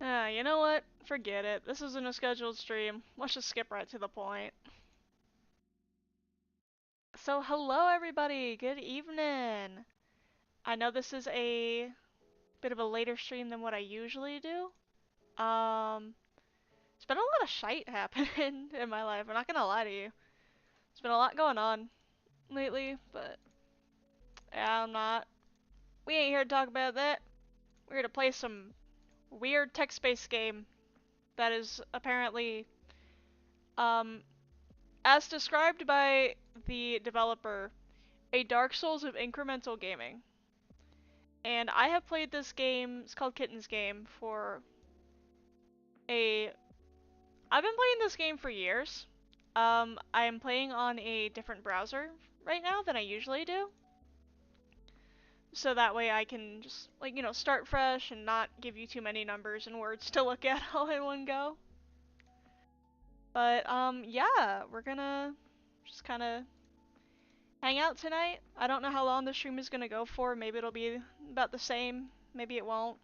You know what? Forget it. This isn't a scheduled stream. Let's just skip right to the point. So, hello everybody! Good evening! I know this is a bit of a later stream than what I usually do. It's been a lot of shite happening in my life, I'm not gonna lie to you. There's been a lot going on lately, but yeah, we ain't here to talk about that. We're here to play some weird text-based game that is apparently, um, as described by the developer, a Dark Souls of incremental gaming. And I have played this game, it's called Kittens game, a... I've been playing this game for years. I am playing on a different browser right now than I usually do. So that way I can just, like, start fresh and not give you too many numbers and words to look at all in one go. But, yeah, we're gonna just kinda hang out tonight. I don't know how long the stream is gonna go for. Maybe it'll be about the same. Maybe it won't.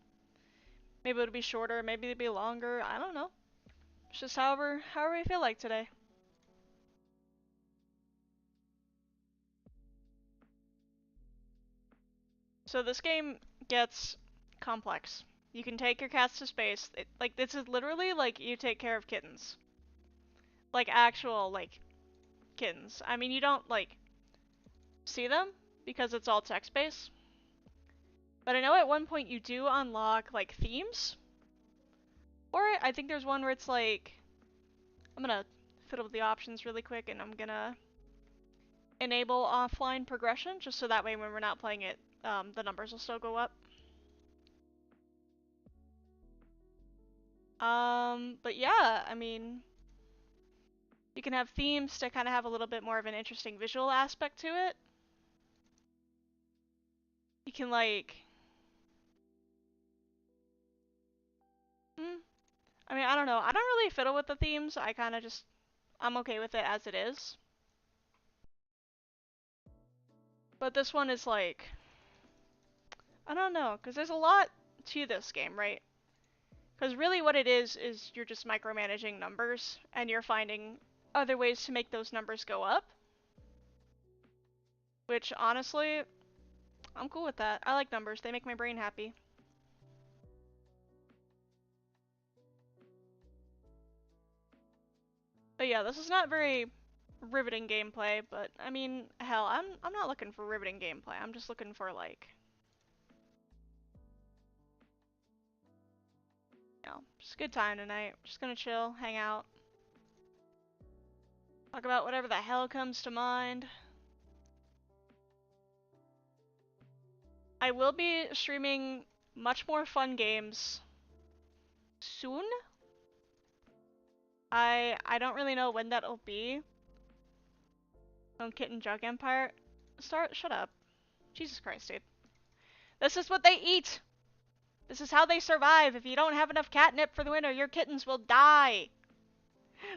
Maybe it'll be shorter. Maybe it'll be longer. I don't know. It's just however we feel like today. So this game gets complex. You can take your cats to space. This is literally like you take care of kittens. Like actual, like, kittens. I mean, you don't, like, see them because it's all text-based. But I know at one point you do unlock, like, themes. Or I think there's one where it's like... I'm gonna fiddle with the options really quick and I'm gonna enable offline progression just so that way when we're not playing it, the numbers will still go up. But yeah, I mean, you can have themes to kind of have a little bit more of an interesting visual aspect to it. You can like, I mean, I don't know. I don't really fiddle with the themes. I kind of just, I'm okay with it as it is. But this one is like, I don't know, because there's a lot to this game, right? Because really what it is you're just micromanaging numbers, and you're finding other ways to make those numbers go up. Which, honestly, I'm cool with that. I like numbers. They make my brain happy. But yeah, this is not very riveting gameplay, but I mean, hell, I'm not looking for riveting gameplay. I'm just looking for, like, just a good time tonight. Just gonna chill, hang out, talk about whatever the hell comes to mind. I will be streaming much more fun games soon. I don't really know when that'll be. Kitten Jug Empire. Shut up. Jesus Christ, dude. This is what they eat! This is how they survive. If you don't have enough catnip for the winter, your kittens will die.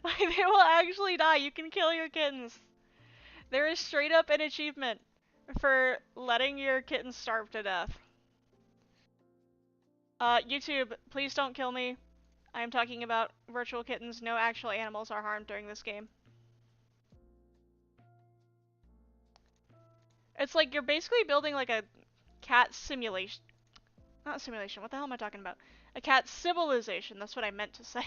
Like, they will actually die. You can kill your kittens. There is straight up an achievement for letting your kittens starve to death. YouTube, please don't kill me. I am talking about virtual kittens. No actual animals are harmed during this game. It's like you're basically building like a cat simulation. Not simulation, what the hell am I talking about? A cat civilization, that's what I meant to say.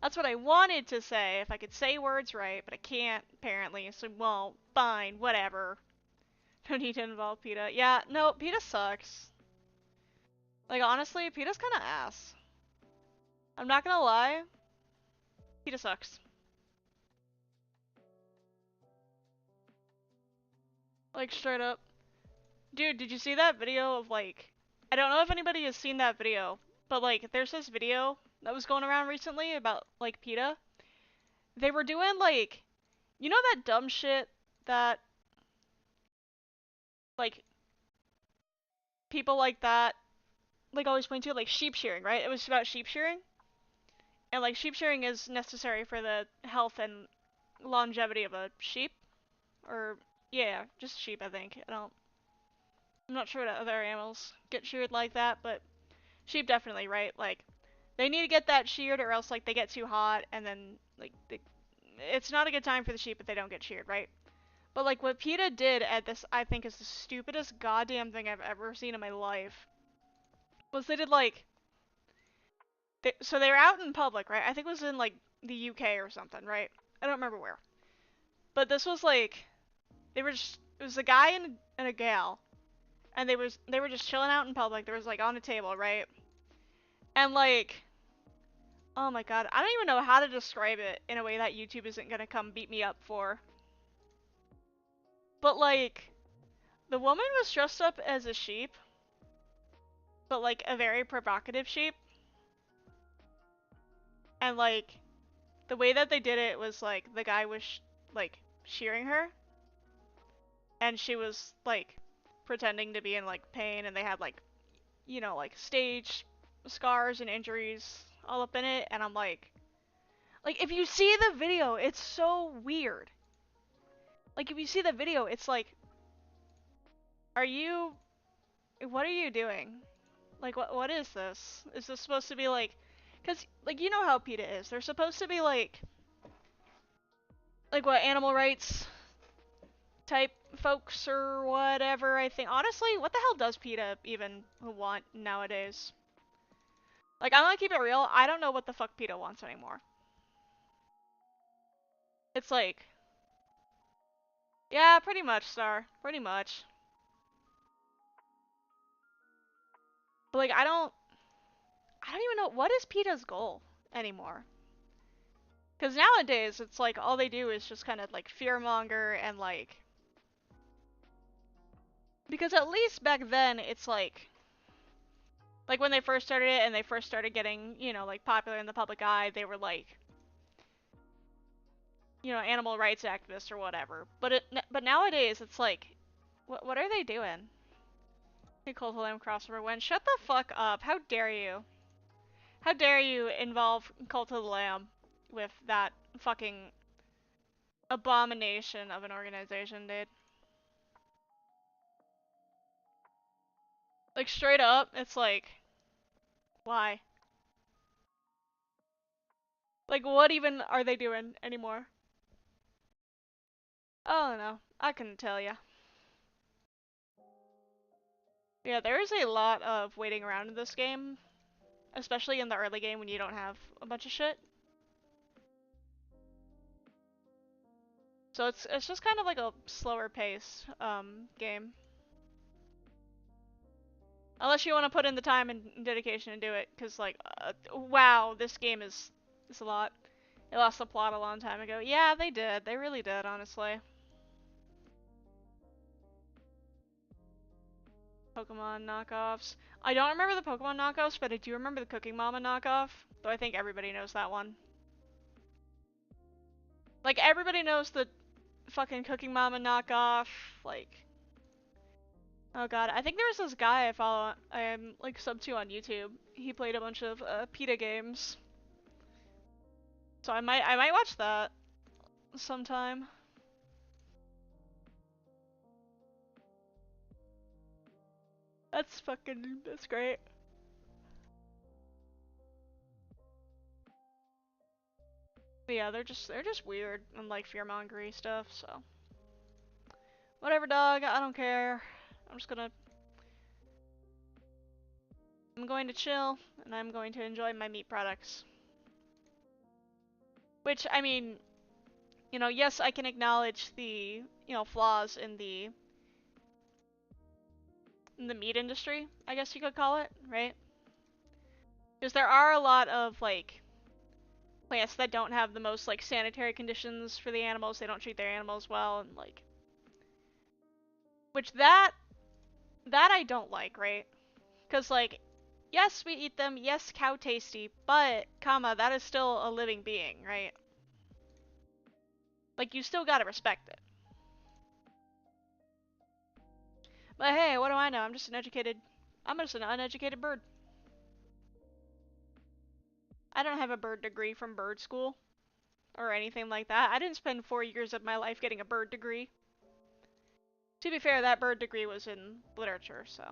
That's what I wanted to say, if I could say words right, but I can't, apparently, so won't. Fine, whatever. No need to involve PETA. Yeah, no, PETA sucks. Like, honestly, PETA's kinda ass. I'm not gonna lie. PETA sucks. Like, straight up. Dude, did you see that video of, like... I don't know if anybody has seen that video, but, like, there's this video that was going around recently about, like, PETA. They were doing, like... You know that dumb shit that... Like... People like that, like, always point to, like, sheep shearing, right? It was about sheep shearing. And, like, sheep shearing is necessary for the health and longevity of a sheep. Or, yeah, just sheep, I think. I'm not sure what other animals get sheared like that, but sheep definitely, right? Like, They need to get that sheared or else, like, they get too hot and then, like, it's not a good time for the sheep if they don't get sheared, right? But, like, what PETA did at this, I think, is the stupidest goddamn thing I've ever seen in my life. Was they did, like, so they were out in public, right? I think it was in, like, the UK or something, right? I don't remember where. But this was, like, it was a guy and a gal, and they were just chilling out in public. There was, like, on a table, right? And, like, oh my god, I don't even know how to describe it in a way that YouTube isn't gonna come beat me up for. But, like, the woman was dressed up as a sheep, but, like, a very provocative sheep. And, like, the way that they did it was, like, the guy was, like, shearing her, and she was, like, pretending to be in, like, pain, and they had, like, you know, like, stage scars and injuries all up in it, and I'm like, if you see the video, it's so weird. Like, if you see the video, it's like, what are you doing? Like, what is this? Is this supposed to be, like, cause, like, you know how PETA is. They're supposed to be, like, what, animal rights type folks or whatever, I think. Honestly, what the hell does PETA even want nowadays? Like, I'm gonna keep it real, I don't know what the fuck PETA wants anymore. It's like, yeah, pretty much, Star. Pretty much. But, like, I don't even know, what is PETA's goal anymore? Because nowadays, it's like, all they do is just kind of, like, fearmonger and, like... Because at least back then, it's like when they first started it and they first started getting, you know, like, popular in the public eye, they were like, you know, animal rights activists or whatever. But nowadays, it's like, what are they doing? Cult of Lamb crossover when? Shut the fuck up! How dare you? How dare you involve Cult of the Lamb with that fucking abomination of an organization, dude? Like, straight up, it's like, why? Like, what even are they doing anymore? Oh no, I couldn't tell ya. Yeah, there's a lot of waiting around in this game, especially in the early game when you don't have a bunch of shit. So it's just kind of like a slower pace game. Unless you want to put in the time and dedication and do it, because, like, wow, this game is a lot. They lost the plot a long time ago. Yeah, they did. They really did, honestly. Pokemon knockoffs. I don't remember the Pokemon knockoffs, but I do remember the Cooking Mama knockoff. Though I think everybody knows that one. Like, everybody knows the fucking Cooking Mama knockoff. Like, oh god, I think there was this guy I follow, I'm, like, sub to on YouTube. He played a bunch of PETA games. So I might watch that sometime. That's great. But yeah, they're just weird and, like, fearmongery stuff, so. Whatever, dog, I don't care. I'm going to chill, and I'm going to enjoy my meat products. Which, I mean, you know, yes, I can acknowledge the, you know, flaws in the meat industry, I guess you could call it, right? Because there are a lot of, like, plants that don't have the most, like, sanitary conditions for the animals. They don't treat their animals well, and, like, which that I don't like, right? Because, like, yes, we eat them, yes, cow tasty, but, comma, that is still a living being, right? Like, you still gotta respect it. But hey, what do I know? I'm just an uneducated bird. I don't have a bird degree from bird school or anything like that. I didn't spend 4 years of my life getting a bird degree. To be fair, that bird degree was in literature, so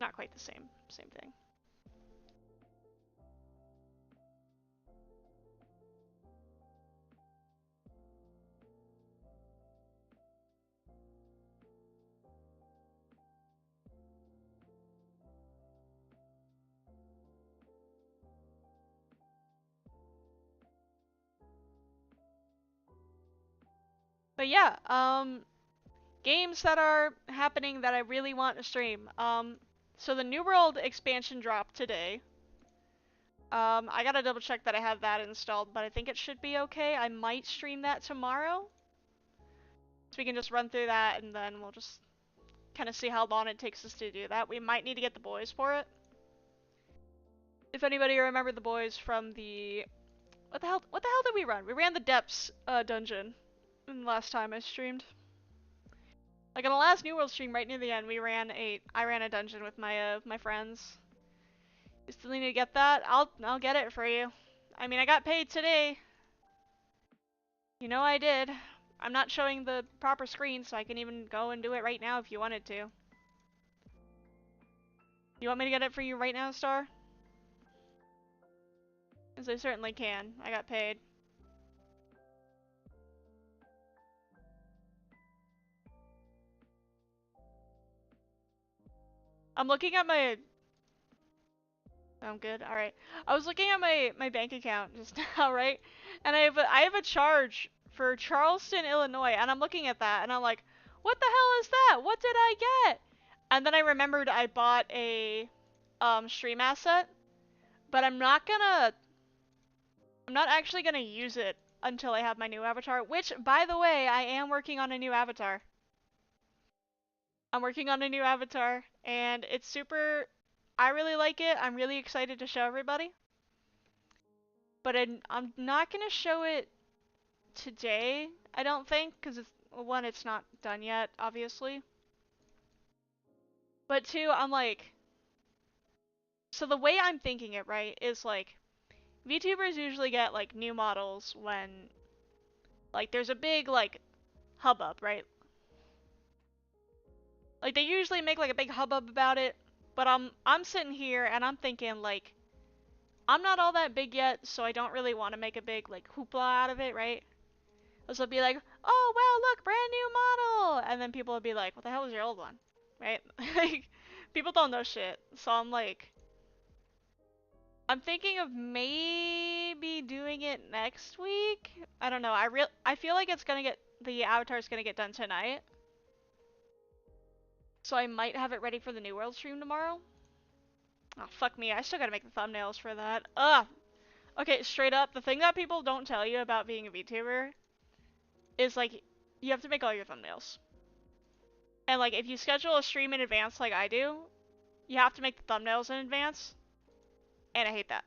not quite the same thing. But yeah, games that are happening that I really want to stream. So the New World expansion dropped today. I gotta double check that I have that installed, but I think it should be okay. I might stream that tomorrow. So we can just run through that and then we'll just kind of see how long it takes us to do that. We might need to get the boys for it. If anybody remember the boys from the... What the hell did we run? We ran the Depths dungeon last time I streamed. Like on the last New World stream right near the end, I ran a dungeon with my friends. You still need to get that? I'll get it for you. I mean, I got paid today. You know I did. I'm not showing the proper screen, so I can even go and do it right now if you wanted to. You want me to get it for you right now, Star? Because I certainly can. I got paid. I'm looking at my... I'm good. All right. I was looking at my bank account just now, right? And I have a charge for Charleston, Illinois, and I'm looking at that and I'm like, what the hell is that? What did I get? And then I remembered I bought a stream asset, but I'm not actually gonna use it until I have my new avatar, which by the way, I am working on a new avatar. I'm working on a new avatar and it's super... I really like it. I'm really excited to show everybody. But I'm not gonna show it today, I don't think, because it's, well, one, it's not done yet, obviously. But two, I'm like, so the way I'm thinking it, right, is like, VTubers usually get like new models when, like, there's a big like hubbub, right? Like they usually make like a big hubbub about it, but I'm sitting here and I'm thinking like, I'm not all that big yet, so I don't really want to make a big like hoopla out of it, right? So it'll be like, oh wow, look, brand new model, and then people will be like, what the hell was your old one, right? Like, people don't know shit. So I'm like, I'm thinking of maybe doing it next week. I don't know. I feel like the avatar's gonna get done tonight, so I might have it ready for the New World stream tomorrow. Oh fuck me, I still gotta make the thumbnails for that. Ugh. Okay, straight up, the thing that people don't tell you about being a VTuber is like, you have to make all your thumbnails. And like, if you schedule a stream in advance like I do, you have to make the thumbnails in advance. And I hate that.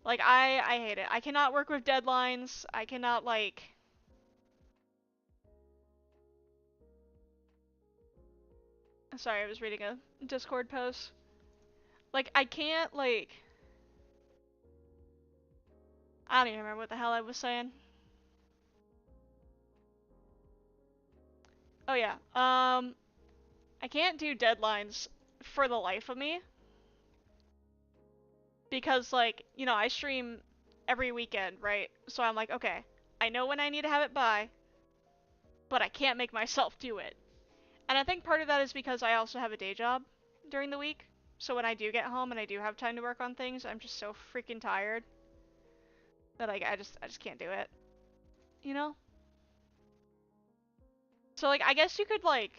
Like, I hate it. I cannot work with deadlines. I cannot, like... Sorry, I was reading a Discord post. Like, I can't, like... I don't even remember what the hell I was saying. Oh yeah, I can't do deadlines for the life of me. Because, like, you know, I stream every weekend, right? So I'm like, okay, I know when I need to have it by, but I can't make myself do it. And I think part of that is because I also have a day job during the week. So when I do get home and I do have time to work on things, I'm just so freaking tired that like I just can't do it. You know? So like I guess you could like,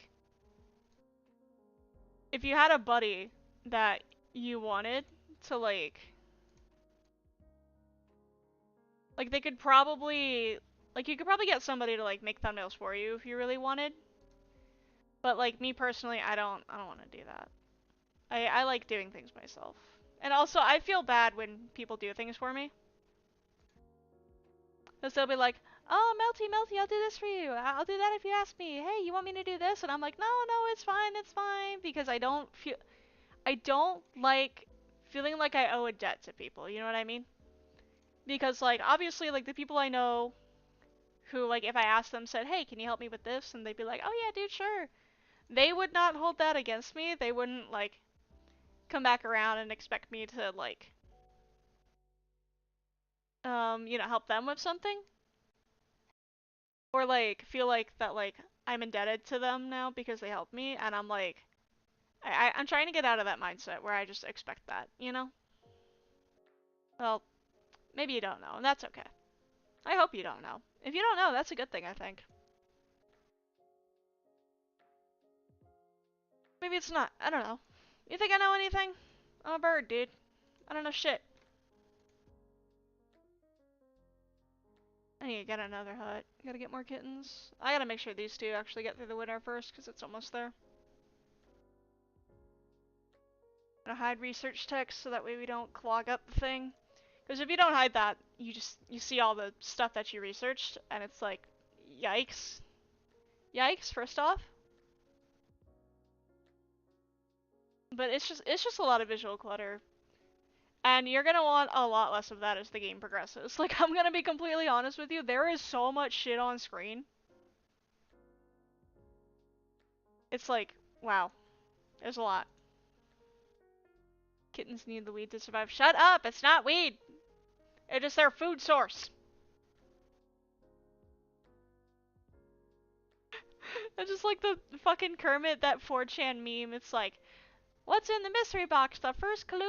if you had a buddy that you wanted to like they could probably, like you could probably get somebody to like make thumbnails for you if you really wanted. But like me personally, I don't want to do that. I like doing things myself. And also I feel bad when people do things for me. Because they'll be like, oh, Melty, I'll do this for you. I'll do that if you ask me. Hey, you want me to do this? And I'm like, no, it's fine. Because I don't like feeling like I owe a debt to people. You know what I mean? Because, like, obviously, like, the people I know who, like, if I asked them, said, hey, can you help me with this? And they'd be like, oh, yeah, dude, sure. They would not hold that against me. They wouldn't, like, come back around and expect me to, like, you know, help them with something. Or like feel like that like I'm indebted to them now because they helped me, and I'm like, I'm trying to get out of that mindset where I just expect that, you know? Well, maybe you don't know, and that's okay. I hope you don't know. If you don't know, that's a good thing, I think. Maybe it's not. I don't know. You think I know anything? I'm a bird, dude. I don't know shit. I need to get another hut. Gotta get more kittens. I gotta make sure these two actually get through the winter first, because it's almost there. Gonna hide research text so that way we don't clog up the thing. Because if you don't hide that, you see all the stuff that you researched, and it's like, yikes. Yikes, first off. But it's just a lot of visual clutter. And you're gonna want a lot less of that as the game progresses. Like, I'm gonna be completely honest with you, there is so much shit on screen. It's like, wow. There's a lot. Kittens need the weed to survive. Shut up! It's not weed! It's just their food source. It's just like the fucking Kermit, that 4chan meme. It's like, what's in the mystery box? The first clue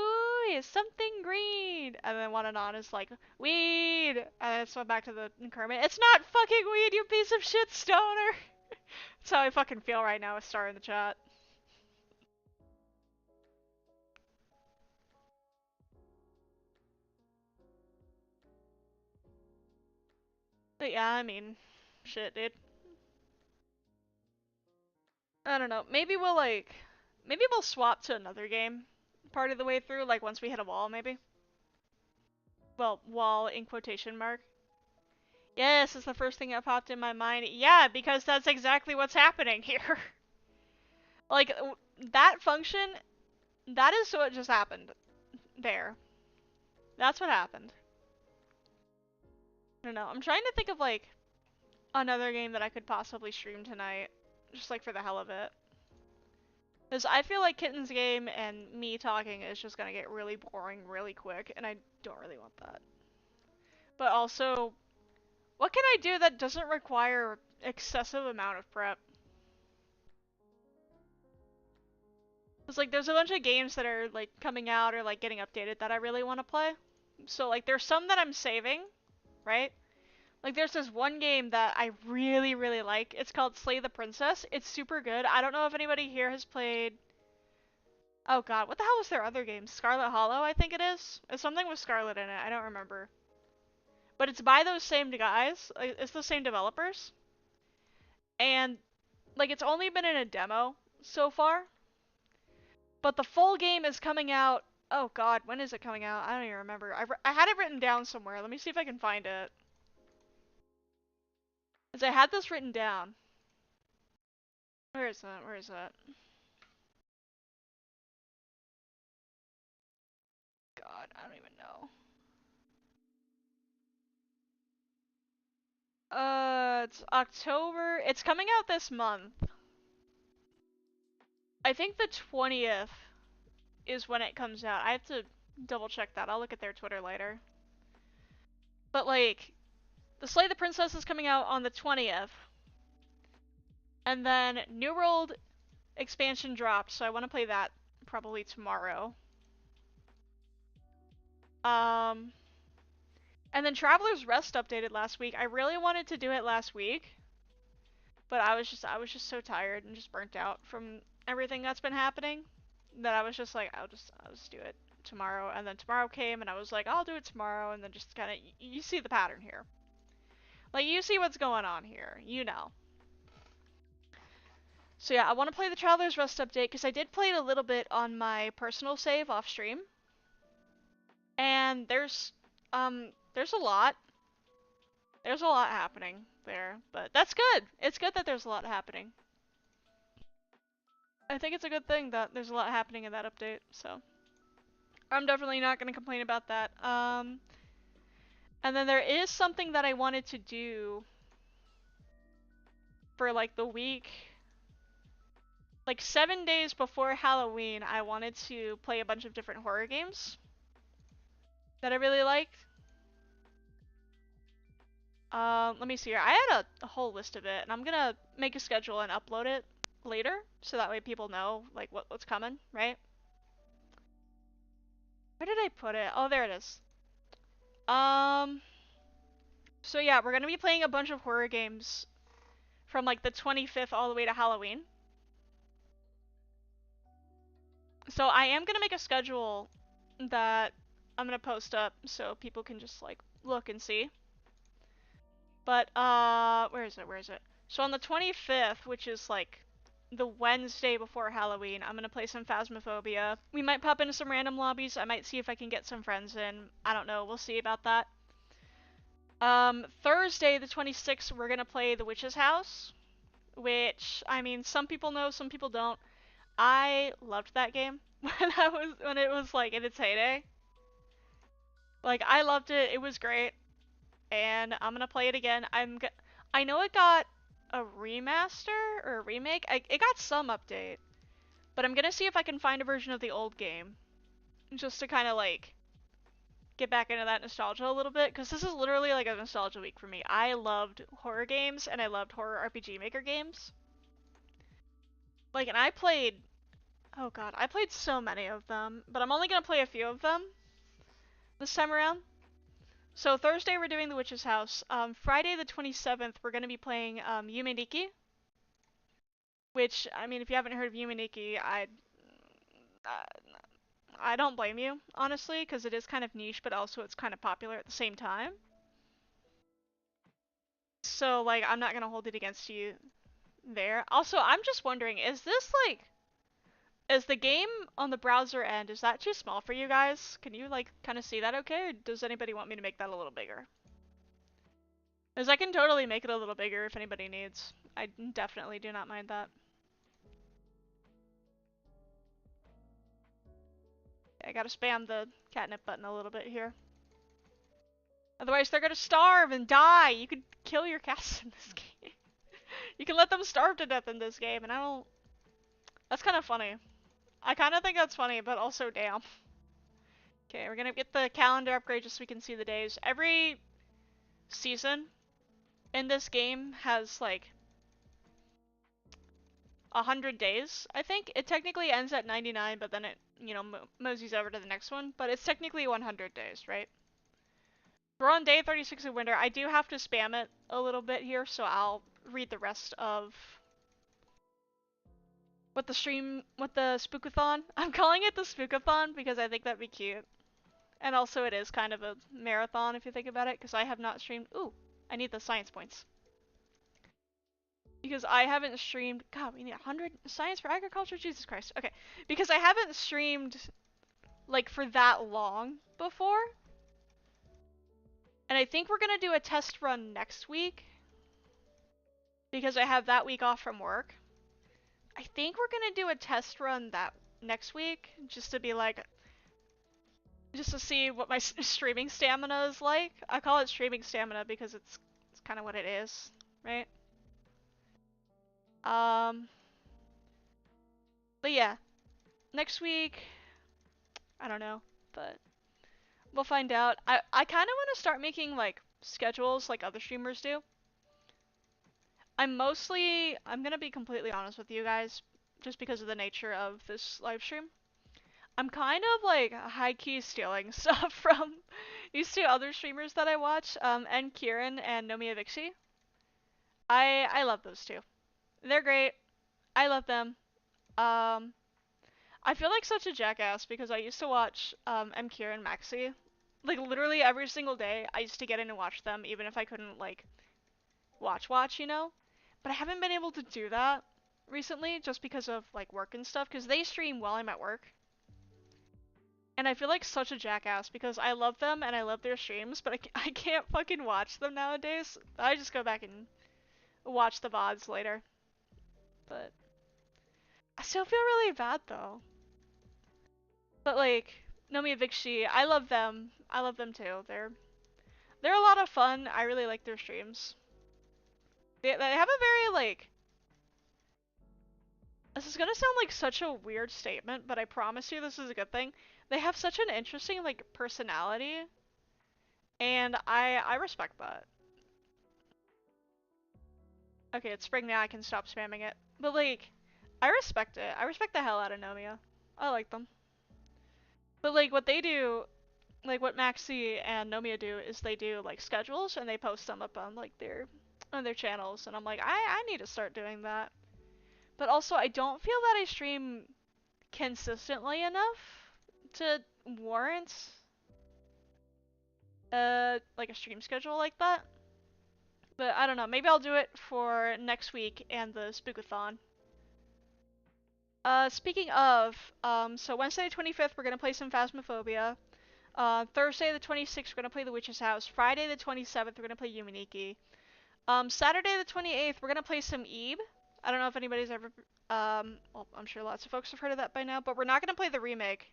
is something green. And then one and on is like, weed! And then it's back to the Kermit. It's not fucking weed, you piece of shit stoner! That's how I fucking feel right now with Star in the chat. But yeah, I mean, shit, dude. I don't know. Maybe we'll swap to another game part of the way through, like once we hit a wall, maybe. Well, wall in quotation mark. Yes, it's the first thing that popped in my mind. Yeah, because that's exactly what's happening here. Like, that function, that is what just happened there. That's what happened. I don't know. I'm trying to think of, like, another game that I could possibly stream tonight. Just, like, for the hell of it. Because I feel like Kitten's game and me talking is just gonna get really boring really quick, and I don't really want that. But also, what can I do that doesn't require excessive amount of prep? Cause like there's a bunch of games that are like coming out or like getting updated that I really want to play. So like there's some that I'm saving, right? Like there's this one game that I really really like. It's called Slay the Princess. It's super good. I don't know if anybody here has played. Oh god, what the hell was their other game? Scarlet Hollow, I think it is. It's something with Scarlet in it. I don't remember. But it's by those same guys. It's the same developers. And like it's only been in a demo so far. But the full game is coming out. Oh god, when is it coming out? I don't even remember. I had it written down somewhere. Let me see if I can find it. Because I had this written down. Where is that? Where is that? God, I don't even know. It's October. It's coming out this month. I think the 20th is when it comes out. I have to double check that. I'll look at their Twitter later. But like, the Slay the Princess is coming out on the 20th. And then New World expansion dropped, so I want to play that probably tomorrow. Um, and then Traveler's Rest updated last week. I really wanted to do it last week, but I was just so tired and just burnt out from everything that's been happening that I was just like, I'll just do it tomorrow. And then tomorrow came, and I was like, I'll do it tomorrow. And then just kind of you see the pattern here, like you see what's going on here, you know. So yeah, I want to play the Traveler's Rest update because I did play it a little bit on my personal save off stream. And there's a lot. There's a lot happening there, but that's good. It's good that there's a lot happening. I think it's a good thing that there's a lot happening in that update, so I'm definitely not going to complain about that. And then there is something that I wanted to do for like the week, like 7 days before Halloween. I wanted to play a bunch of different horror games that I really liked. Let me see here. I had a whole list of it, and I'm gonna make a schedule and upload it later, so that way people know like what's coming, right? Where did I put it? Oh, there it is. Um, so yeah, we're gonna be playing a bunch of horror games from like the 25th all the way to Halloween. So I am gonna make a schedule that I'm gonna post up so people can just like look and see. But where is it? Where is it? So on the 25th, which is like the Wednesday before Halloween, I'm gonna play some Phasmophobia. We might pop into some random lobbies. I might see if I can get some friends in. I don't know. We'll see about that. Thursday the 26th, we're gonna play The Witch's House, which I mean, some people know, some people don't. I loved that game when it was like in its heyday. Like I loved it. It was great, and I'm gonna play it again. I know it got a remaster or a remake. It got some update, but I'm gonna see if I can find a version of the old game just to kind of like get back into that nostalgia a little bit, because this is literally like a nostalgia week for me. I loved horror games and I loved horror RPG Maker games. Like, and I played, oh god, I played so many of them, but I'm only gonna play a few of them this time around. So Thursday we're doing The Witch's House. Friday the 27th we're gonna be playing Yume Nikki, which, I mean, if you haven't heard of Yume Nikki, I don't blame you, honestly, because it is kind of niche, but also it's kind of popular at the same time. So, like, I'm not gonna hold it against you there. Also, I'm just wondering, is the game on the browser end, is that too small for you guys? Can you, like, kind of see that okay, or does anybody want me to make that a little bigger? Because I can totally make it a little bigger if anybody needs. I definitely do not mind that. I gotta spam the catnip button a little bit here. Otherwise, they're gonna starve and die. You could kill your cats in this game. You can let them starve to death in this game, and I don't... That's kind of funny. I kind of think that's funny, but also damn. Okay, we're gonna get the calendar upgrade just so we can see the days. Every season in this game has like 100 days, I think. It technically ends at 99, but then it, you know, moseys over to the next one. But it's technically 100 days, right? We're on day 36 of winter. I do have to spam it a little bit here, so I'll read the rest of what the spookathon. I'm calling it the spookathon because I think that'd be cute. And also it is kind of a marathon if you think about it, because I have not streamed. Ooh, I need the science points. Because I haven't streamed. God, we need 100 science for agriculture? Jesus Christ. Okay. Because I haven't streamed, like, for that long before. And I think we're gonna do a test run next week. Because I have that week off from work. I think we're gonna do a test run that next week. Just to be like. Just to see what my streaming stamina is like. I call it streaming stamina because it's kind of what it is, right? But yeah, next week, I don't know, but we'll find out. I kind of want to start making like schedules like other streamers do. I'm gonna be completely honest with you guys, just because of the nature of this live stream. I'm kind of like high-key stealing stuff from these two other streamers that I watch, and Kieran and Nomiya Vixie. I love those two. They're great. I love them. Um, I feel like such a jackass because I used to watch MQ and Maxi. Like literally every single day I used to get in and watch them even if I couldn't like watch, you know? But I haven't been able to do that recently just because of like work and stuff because they stream while I'm at work. And I feel like such a jackass because I love them and I love their streams, but I can't fucking watch them nowadays. I just go back and watch the VODs later. But I still feel really bad though. But like, Nomi Vikshi, I love them. I love them too. They're a lot of fun. I really like their streams. They have a very like, this is gonna sound like such a weird statement, but I promise you this is a good thing. They have such an interesting like personality, and I respect that. Okay, it's spring now. I can stop spamming it. But like, I respect it. I respect the hell out of Nomiya. I like them. But like what they do, like what Maxi and Nomiya do is they do like schedules and they post them up on like their channels, and I'm like I need to start doing that. But also I don't feel that I stream consistently enough to warrant like a stream schedule like that. But I don't know, maybe I'll do it for next week and the Spookathon. Speaking of, so Wednesday the 25th we're gonna play some Phasmophobia. Thursday the 26th we're gonna play The Witch's House. Friday the 27th we're gonna play Yumaniki. Saturday the 28th we're gonna play some Ebe. I don't know if anybody's ever, well, I'm sure lots of folks have heard of that by now, but we're not gonna play the remake.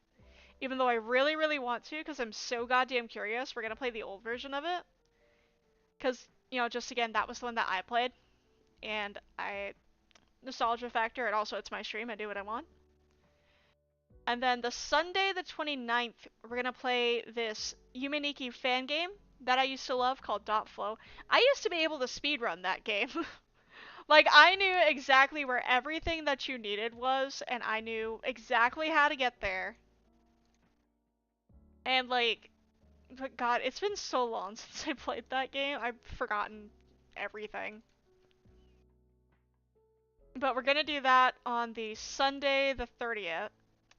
Even though I really, really want to, because I'm so goddamn curious. We're gonna play the old version of it. Because, you know, just again, that was the one that I played. And nostalgia factor, and also it's my stream, I do what I want. And then the Sunday the 29th, we're gonna play this Yumaniki fan game that I used to love called Dot Flow. I used to be able to speedrun that game. Like, I knew exactly where everything that you needed was, and I knew exactly how to get there. And, like, but God, it's been so long since I played that game, I've forgotten everything. But we're gonna do that on the Sunday the 30th.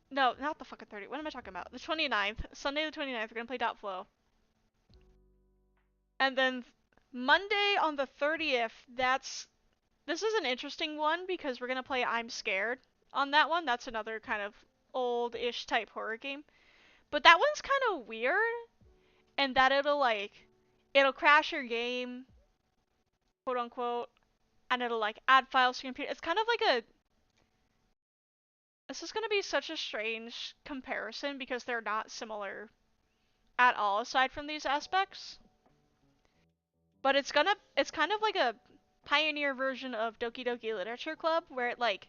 No, not the fucking 30th. What am I talking about? The 29th. Sunday the 29th, we're gonna play Dot Flow. And then Monday on the 30th, this is an interesting one because we're gonna play I'm Scared on that one. That's another kind of old-ish type horror game. But that one's kind of weird, and that it'll crash your game, quote unquote, and it'll like add files to your computer. It's kind of like this is gonna be such a strange comparison because they're not similar at all aside from these aspects. But it's kind of like a pioneer version of Doki Doki Literature Club where it like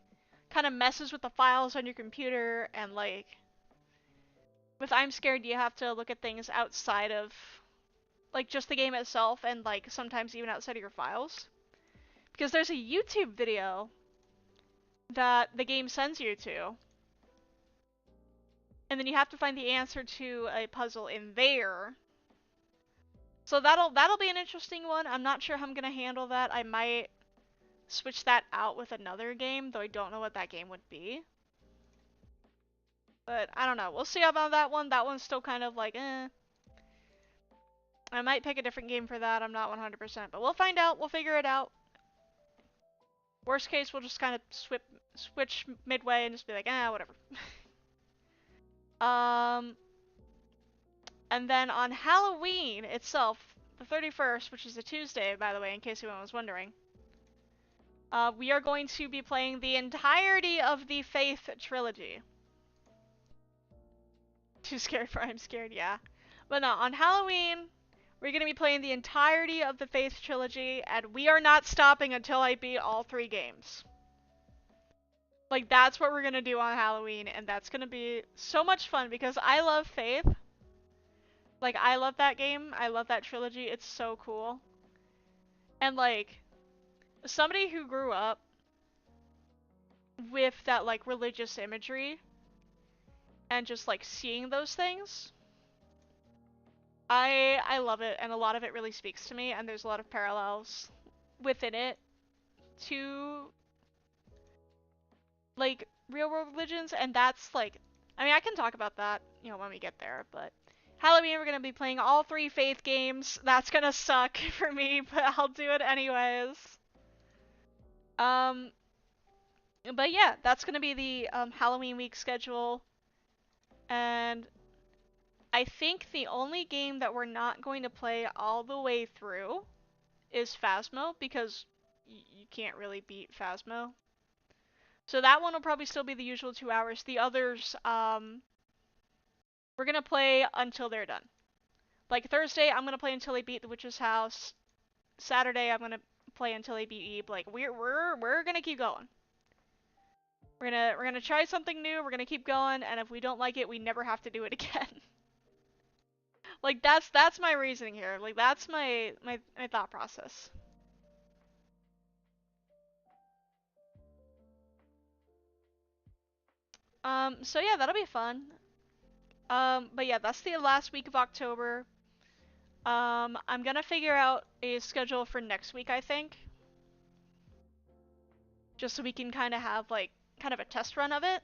kind of messes with the files on your computer, and like with I'm Scared you have to look at things outside of like just the game itself, and like sometimes even outside of your files. Because there's a YouTube video that the game sends you to, and then you have to find the answer to a puzzle in there. So that'll be an interesting one. I'm not sure how I'm gonna handle that. I might switch that out with another game, though I don't know what that game would be. But I don't know. We'll see about that one. That one's still kind of like, eh. I might pick a different game for that. I'm not 100%, but we'll find out. We'll figure it out. Worst case, we'll just kind of switch midway and just be like, whatever. And then on Halloween itself, the 31st, which is a Tuesday, by the way, in case anyone was wondering, we are going to be playing the entirety of the Faith trilogy. Too scared for I'm Scared, yeah. But no, on Halloween, we're going to be playing the entirety of the Faith trilogy, and we are not stopping until I beat all 3 games. Like, that's what we're going to do on Halloween, and that's going to be so much fun because I love Faith. Like, I love that game. I love that trilogy. It's so cool. And, like, somebody who grew up with that, like, religious imagery and just, like, seeing those things, I love it, and a lot of it really speaks to me, and there's a lot of parallels within it to, like, real-world religions, and that's, like, I mean, I can talk about that, you know, when we get there, but Halloween, we're gonna be playing all 3 Faith games. That's gonna suck for me, but I'll do it anyways. But yeah, that's gonna be the Halloween week schedule. And I think the only game that we're not going to play all the way through is Phasmo, because you can't really beat Phasmo. So that one will probably still be the usual 2 hours. The others, we're gonna play until they're done. Like Thursday, I'm gonna play until I beat The Witch's House. Saturday, I'm gonna play until I beat Eve. Like we're gonna keep going. We're gonna try something new. We're gonna keep going, and if we don't like it, we never have to do it again. Like that's my reasoning here. Like that's my thought process. So yeah, that'll be fun. But yeah, that's the last week of October. I'm gonna figure out a schedule for next week, I think. Just so we can kind of have like kind of a test run of it.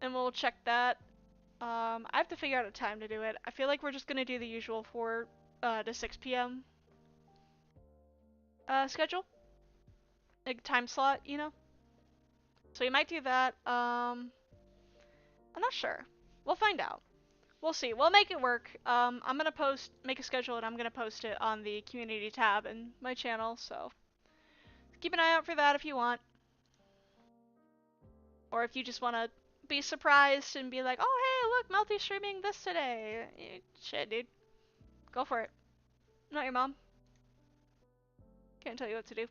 and we'll check that. I have to figure out a time to do it. I feel like we're just gonna do the usual 4 to 6 p.m. Schedule, like time slot, you know. So we might do that. I'm not sure. We'll find out. We'll see. We'll make it work. I'm gonna make a schedule, and I'm gonna post it on the community tab in my channel. So keep an eye out for that if you want, or if you just want to be surprised and be like, oh hey, look, Melty's streaming this today. Shit, dude, go for it. I'm not your mom. Can't tell you what to do.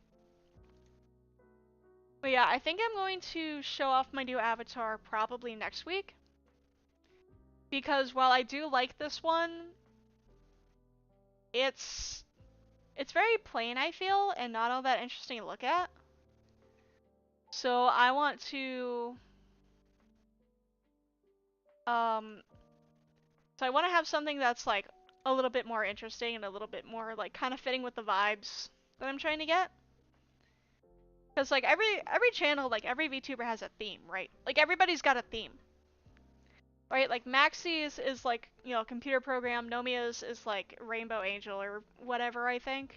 But yeah, I think I'm going to show off my new avatar probably next week. Because while I do like this one, it's very plain, I feel, and not all that interesting to look at. So I want to so I want to have something that's like a little bit more interesting and a little bit more like kind of fitting with the vibes that I'm trying to get. Because like every channel, like every VTuber has a theme, right? Like everybody's got a theme. Right? Like Maxie's is like, you know, computer program, Nomia's is like Rainbow Angel or whatever, I think.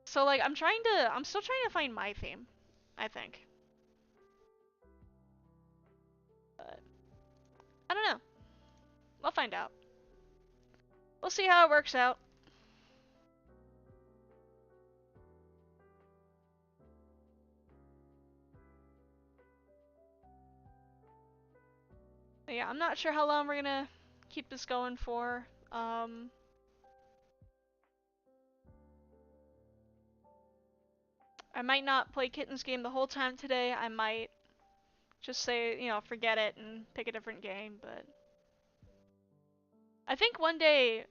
So like I'm still trying to find my theme, I think. But I don't know. We'll find out. We'll see how it works out. But yeah, I'm not sure how long we're gonna keep this going for. I might not play Kittens game the whole time today. I might just say, you know, forget it and pick a different game, but I think one day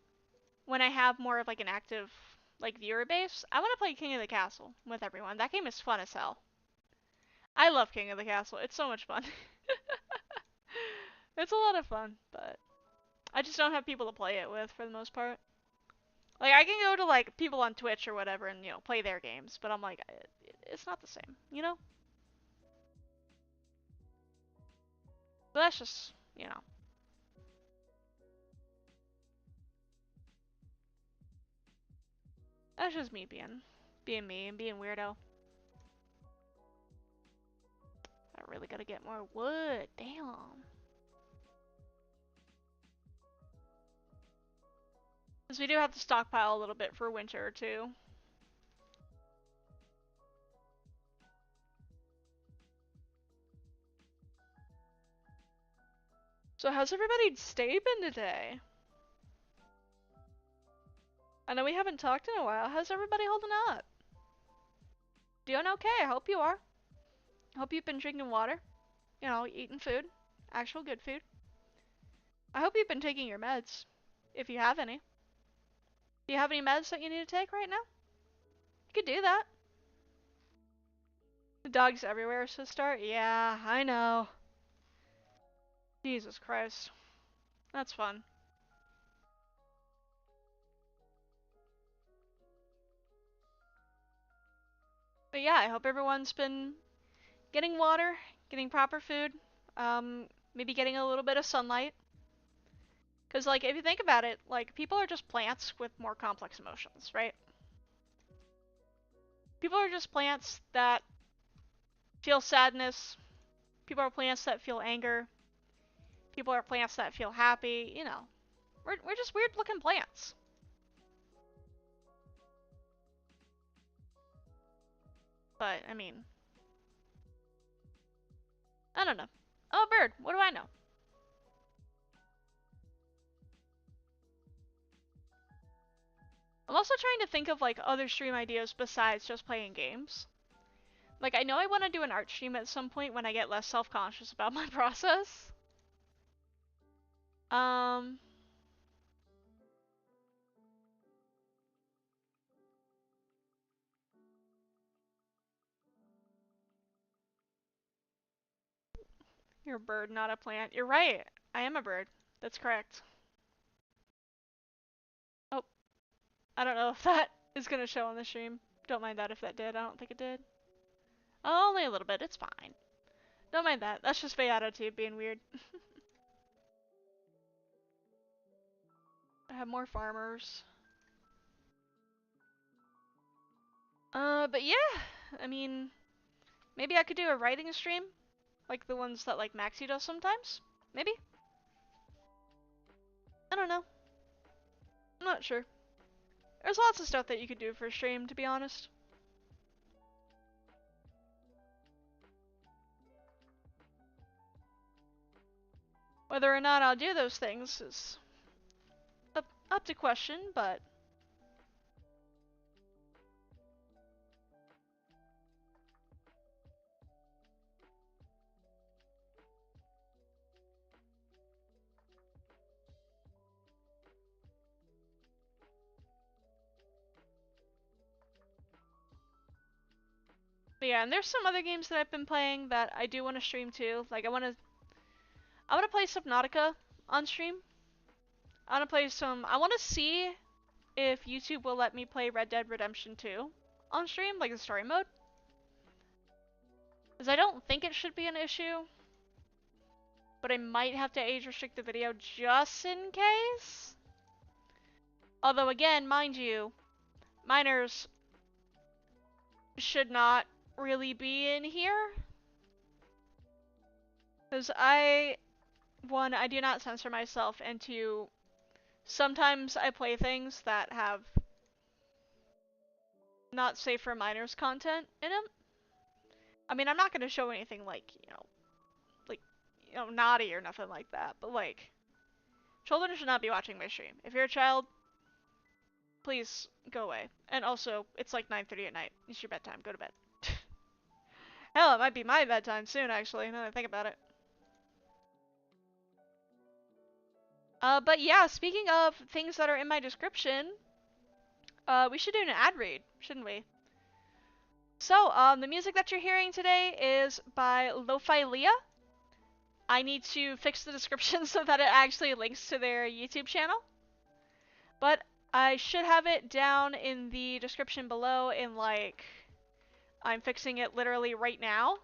when I have more of like an active like viewer base, I want to play King of the Castle with everyone. That game is fun as hell. I love King of the Castle. It's so much fun. It's a lot of fun, but I just don't have people to play it with for the most part. Like I can go to like people on Twitch or whatever and you know play their games, but I'm like it's not the same, you know? But that's just, you know. That's just me being me and being weirdo. I really gotta get more wood. Damn. Because we do have to stockpile a little bit for winter too. So how's everybody's day been today? I know we haven't talked in a while. How's everybody holding up? Doing okay. I hope you are. I hope you've been drinking water. You know, eating food. Actual good food. I hope you've been taking your meds. If you have any. Do you have any meds that you need to take right now? You could do that. The dog's everywhere, so start. Yeah, I know. Jesus Christ. That's fun. But yeah, I hope everyone's been getting water, getting proper food, maybe getting a little bit of sunlight. Because, like, if you think about it, like, people are just plants with more complex emotions, right? People are just plants that feel sadness. People are plants that feel anger. People are plants that feel happy, you know. We're just weird looking plants. But, I mean, I don't know. Oh, bird, what do I know? I'm also trying to think of, like, other stream ideas besides just playing games. Like, I know I want to do an art stream at some point when I get less self-conscious about my process. Um... You're a bird, not a plant. You're right. I am a bird. That's correct. Oh, I don't know if that is gonna show on the stream. Don't mind that if that did. I don't think it did. Oh, only a little bit. It's fine. Don't mind that. That's just my attitude being weird. I have more farmers. But yeah, I mean, maybe I could do a writing stream, like the ones that like Maxie does sometimes. Maybe. I don't know. I'm not sure. There's lots of stuff that you could do for a stream, to be honest. Whether or not I'll do those things is up to question, but yeah, and there's some other games that I've been playing that I do want to stream too. Like I want to play Subnautica on stream. I want to play some. I want to see if YouTube will let me play Red Dead Redemption 2 on stream, like the story mode. Because I don't think it should be an issue, but I might have to age restrict the video just in case. Although again, mind you, minors should not really be in here. Because I do not censor myself, and two, sometimes I play things that have not safe for minors content in them. I mean, I'm not going to show anything like, naughty or nothing like that, but like, children should not be watching my stream. If you're a child, please go away. And also, it's like 9:30 at night. It's your bedtime. Go to bed. Hell, it might be my bedtime soon, actually, now that I think about it. But yeah, speaking of things that are in my description, we should do an ad read, shouldn't we? So, the music that you're hearing today is by Lo-Fi Leah. I need to fix the description so that it actually links to their YouTube channel. But I should have it down in the description below in like, I'm fixing it literally right now.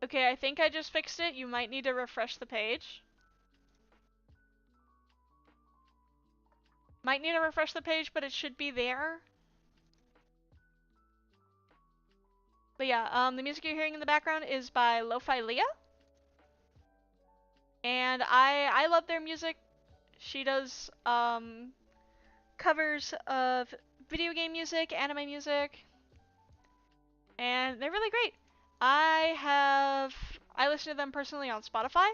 Okay, I think I just fixed it. You might need to refresh the page. Might need to refresh the page, but it should be there. But yeah, the music you're hearing in the background is by Lo-Fi Leah. And I love their music. She does covers of video game music, anime music, and they're really great. I listen to them personally on Spotify,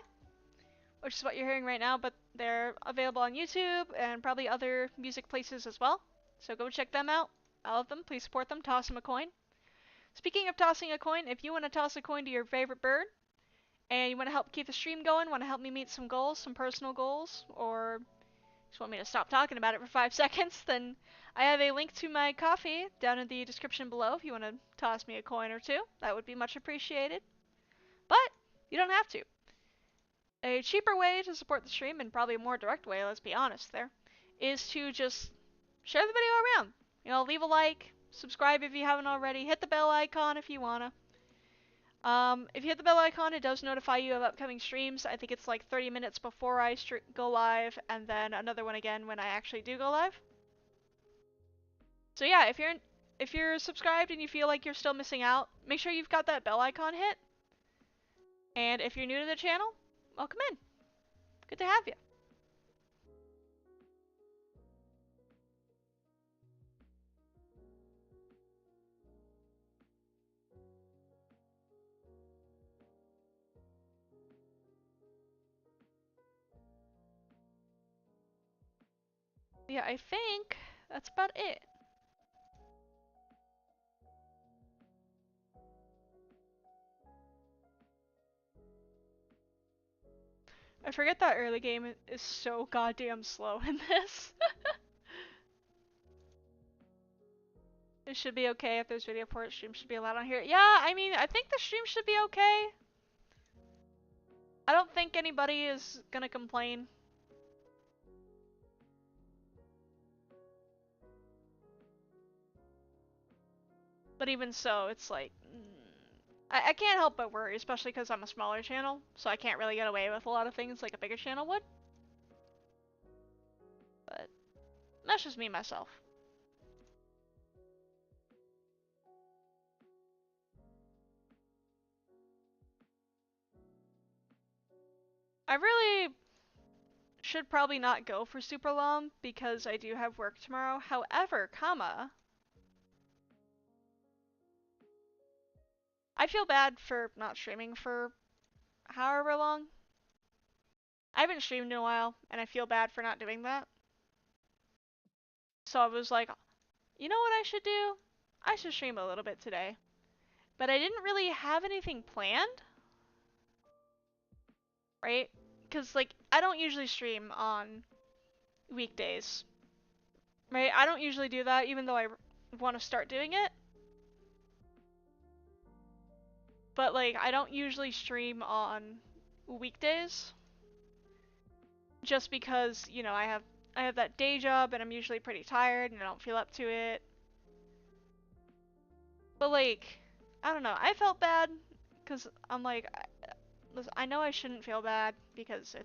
which is what you're hearing right now, but they're available on YouTube and probably other music places as well. So go check them out. I love them. Please support them. Toss them a coin. Speaking of tossing a coin, if you want to toss a coin to your favorite bird, and you want to help keep the stream going, want to help me meet some goals, some personal goals, or just want me to stop talking about it for 5 seconds, then I have a link to my coffee down in the description below if you want to toss me a coin or two. That would be much appreciated. But you don't have to. A cheaper way to support the stream, and probably a more direct way, let's be honest there, is to just share the video around. You know, leave a like, subscribe if you haven't already, hit the bell icon if you wanna. If you hit the bell icon, it does notify you of upcoming streams. I think it's like 30 minutes before I go live, and then another one again when I actually do go live. So yeah, if you're subscribed and you feel like you're still missing out, make sure you've got that bell icon hit. And if you're new to the channel, welcome in. Good to have you. Yeah, I think that's about it. I forget that early game is so goddamn slow in this. It should be okay if there's video port. Stream should be allowed on here. Yeah, I mean, I think the stream should be okay. I don't think anybody is gonna complain. But even so, it's like, I can't help but worry, especially because I'm a smaller channel, so I can't really get away with a lot of things like a bigger channel would. But that's just me, myself. I really should probably not go for super long because I do have work tomorrow. However, I feel bad for not streaming for however long. I haven't streamed in a while, and I feel bad for not doing that. So I was like, you know what I should do? I should stream a little bit today. But I didn't really have anything planned, right? Because, like, I don't usually stream on weekdays, right? I don't usually do that, even though I want to start doing it. But, like, I don't usually stream on weekdays. Just because, you know, I have that day job and I'm usually pretty tired and I don't feel up to it. But like, I don't know, I felt bad because I'm like, I know I shouldn't feel bad because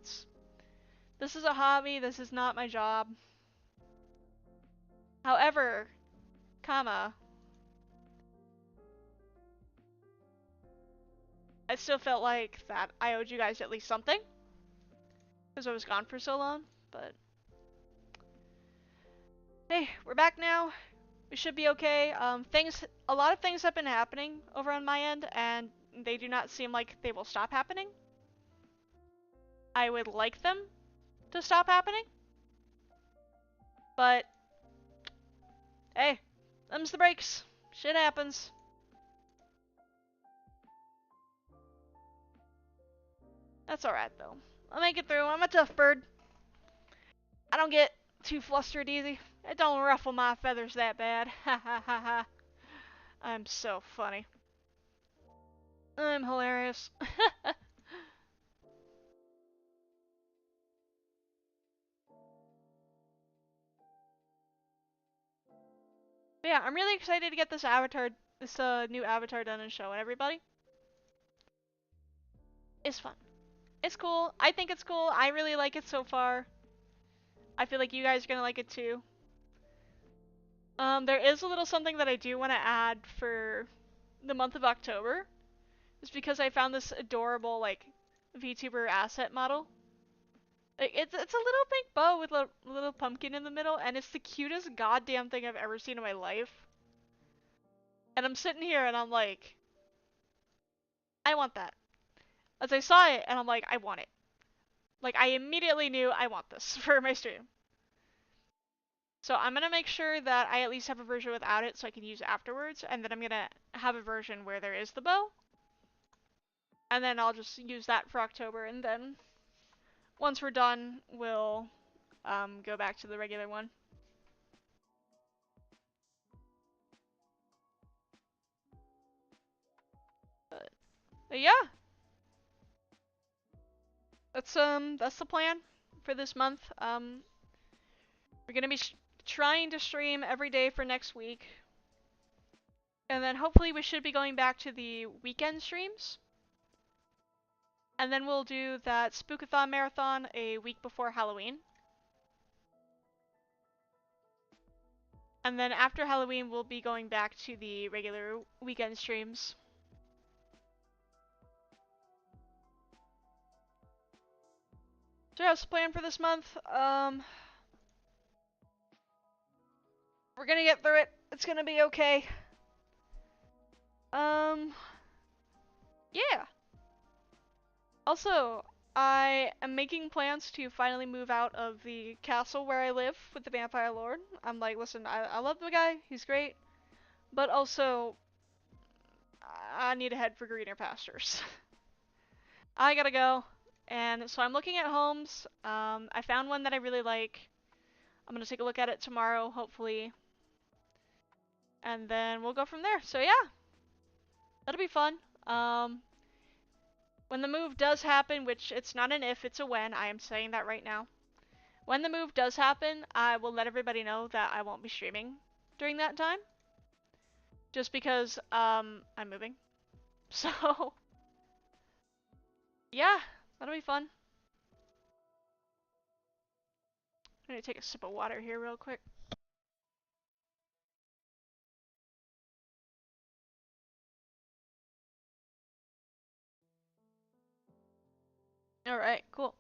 this is a hobby, this is not my job. However, I still felt like that I owed you guys at least something because I was gone for so long, but hey, we're back now. We should be okay. A lot of things have been happening over on my end, and they do not seem like they will stop happening. I would like them to stop happening, but hey, them's the breaks. Shit happens. That's alright though. I'll make it through. I'm a tough bird. I don't get too flustered easy. It don't ruffle my feathers that bad. Ha ha ha ha. I'm so funny. I'm hilarious. But yeah, I'm really excited to get this new avatar done and show everybody. It's fun. It's cool. I think it's cool. I really like it so far. I feel like you guys are gonna like it too. There is a little something that I do want to add for the month of October. It's because I found this adorable, like, VTuber asset model. It's a little pink bow with a little pumpkin in the middle, and it's the cutest goddamn thing I've ever seen in my life. And I'm sitting here and I'm like, I want that. As I saw it, and I'm like, I want it. Like, I immediately knew I want this for my stream. So I'm gonna make sure that I at least have a version without it so I can use it afterwards, and then I'm gonna have a version where there is the bow. And then I'll just use that for October, and then once we're done, we'll go back to the regular one. But yeah, that's the plan for this month. We're gonna be trying to stream every day for next week, and then hopefully we should be going back to the weekend streams. And then we'll do that Spookathon marathon a week before Halloween. And then after Halloween, we'll be going back to the regular weekend streams. So yeah, that's the plan for this month. We're gonna get through it. It's gonna be okay. Yeah. Also, I am making plans to finally move out of the castle where I live with the vampire lord. I'm like, listen, I love the guy. He's great. But also, I need to head for greener pastures. I gotta go. And so I'm looking at homes. I found one that I really like. I'm gonna take a look at it tomorrow, hopefully. And then we'll go from there. So yeah, that'll be fun. When the move does happen, which it's not an if, it's a when, I am saying that right now. When the move does happen, I will let everybody know that I won't be streaming during that time. Just because, I'm moving. So, yeah, that'll be fun. I'm gonna take a sip of water here real quick. Alright, cool.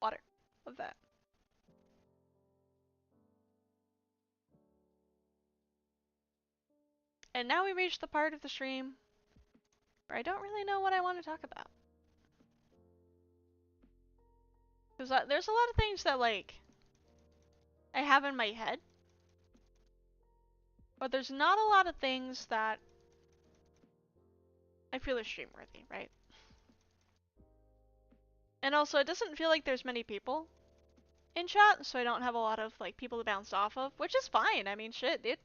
Water. Love that. And now we reach the part of the stream where I don't really know what I want to talk about. Because there's a lot of things that, like, I have in my head. But there's not a lot of things that I feel are stream worthy, right? And also, it doesn't feel like there's many people in chat, so I don't have a lot of, like, people to bounce off of, which is fine. I mean, shit, dude.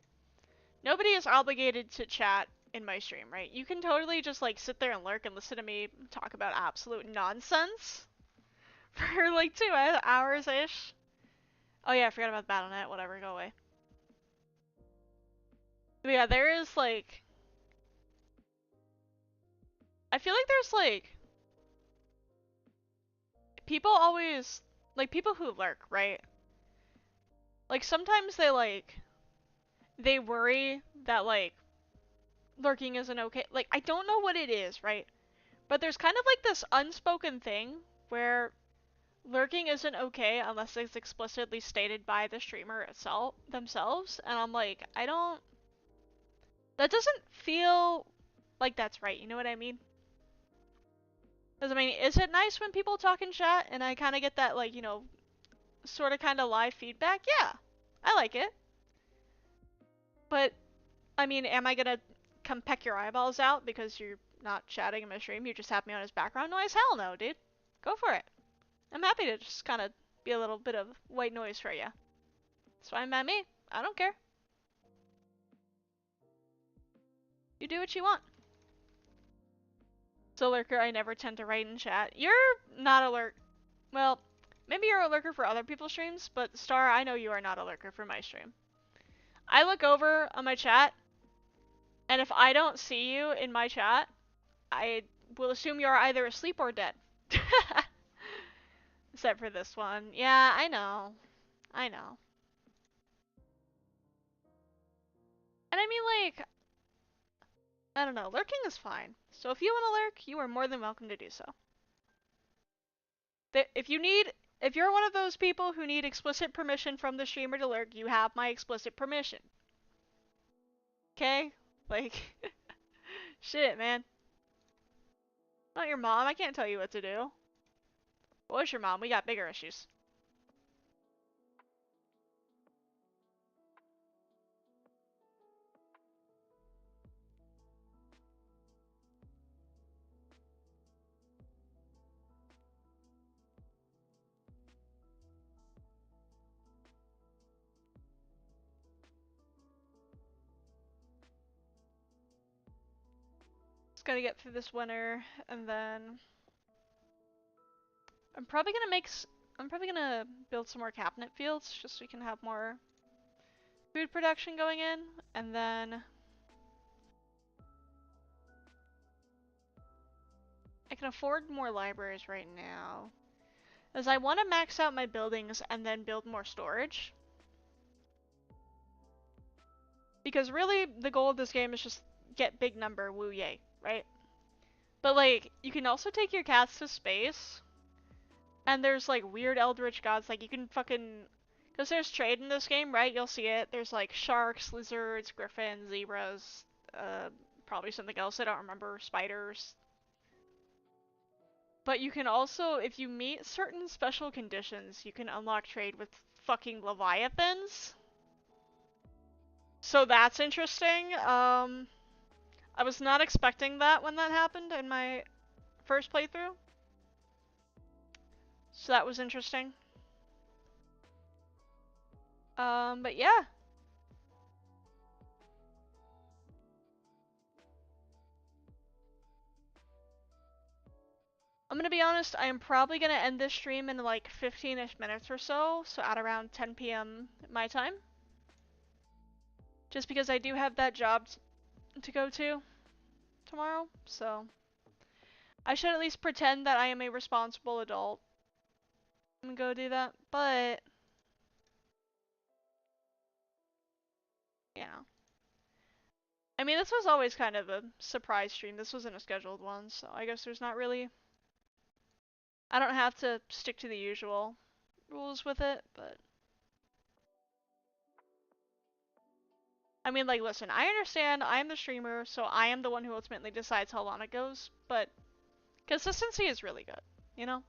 Nobody is obligated to chat in my stream, right? You can totally just, like, sit there and lurk and listen to me talk about absolute nonsense for, like, 2 hours-ish. Oh yeah, I forgot about Battle.net, whatever, go away. But yeah, there is, like... I feel like there's, like... People always... Like, people who lurk, right? Like, sometimes they, like... They worry that, like, lurking isn't okay. Like, I don't know what it is, right? But there's kind of, like, this unspoken thing where lurking isn't okay unless it's explicitly stated by the streamer itself themselves, and I'm like, I don't... That doesn't feel like that's right, you know what I mean? Because, I mean, is it nice when people talk in chat and I kind of get that, like, you know, sort of kind of live feedback? Yeah, I like it. But, I mean, am I gonna come peck your eyeballs out because you're not chatting in my stream, you just have me on as background noise? Hell no, dude. Go for it. I'm happy to just kind of be a little bit of white noise for you. It's fine by me. I don't care. You do what you want. So, lurker, I never tend to write in chat. You're not a lurk. Well, maybe you're a lurker for other people's streams, but Star, I know you are not a lurker for my stream. I look over on my chat, and if I don't see you in my chat, I will assume you're either asleep or dead. Except for this one. Yeah, I know. I know. And I mean, like, I don't know, lurking is fine. So if you want to lurk, you are more than welcome to do so. If you're one of those people who need explicit permission from the streamer to lurk, you have my explicit permission. Okay? Like, shit, man. Not your mom, I can't tell you what to do. What's your mom? We got bigger issues. Just gotta get through this winter, and then I'm probably gonna build some more cabinet fields, just so we can have more food production going in, and then I can afford more libraries right now. As I want to max out my buildings and then build more storage. Because really, the goal of this game is just get big number, woo yay, right? But like, you can also take your cats to space, and there's like weird eldritch gods, like you can fucking... Because there's trade in this game, right? You'll see it. There's like sharks, lizards, griffins, zebras, probably something else I don't remember, spiders. But you can also, if you meet certain special conditions, you can unlock trade with fucking leviathans. So that's interesting. I was not expecting that when that happened in my first playthrough. So that was interesting. But yeah. I'm gonna be honest, I am probably gonna end this stream in like 15-ish minutes or so, so at around 10 p.m. my time. just because I do have that job to go to tomorrow, so I should at least pretend that I am a responsible adult and go do that, but, you know. I mean, this was always kind of a surprise stream. This wasn't a scheduled one, so I guess there's not really... I don't have to stick to the usual rules with it, but... I mean, like, listen, I understand I am the streamer, so I am the one who ultimately decides how long it goes, but consistency is really good, you know?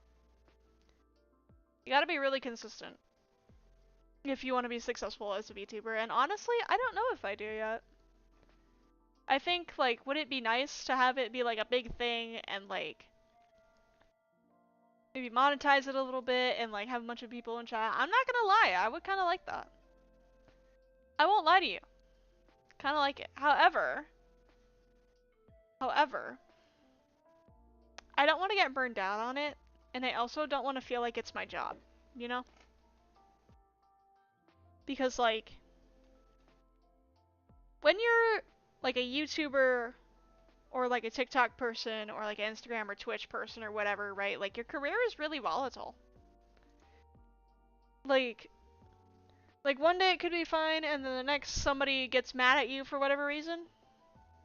You gotta be really consistent if you want to be successful as a VTuber, and honestly, I don't know if I do yet. I think, like, would it be nice to have it be, like, a big thing and, like, maybe monetize it a little bit and, like, have a bunch of people in chat? I'm not gonna lie, I would kind of like that. I won't lie to you. Kind of like it. However, I don't want to get burned down on it, and I also don't want to feel like it's my job, you know? Because, like, when you're, like, a YouTuber or, like, a TikTok person or, like, an Instagram or Twitch person or whatever, right? Like, your career is really volatile. Like, one day it could be fine, and then the next somebody gets mad at you for whatever reason,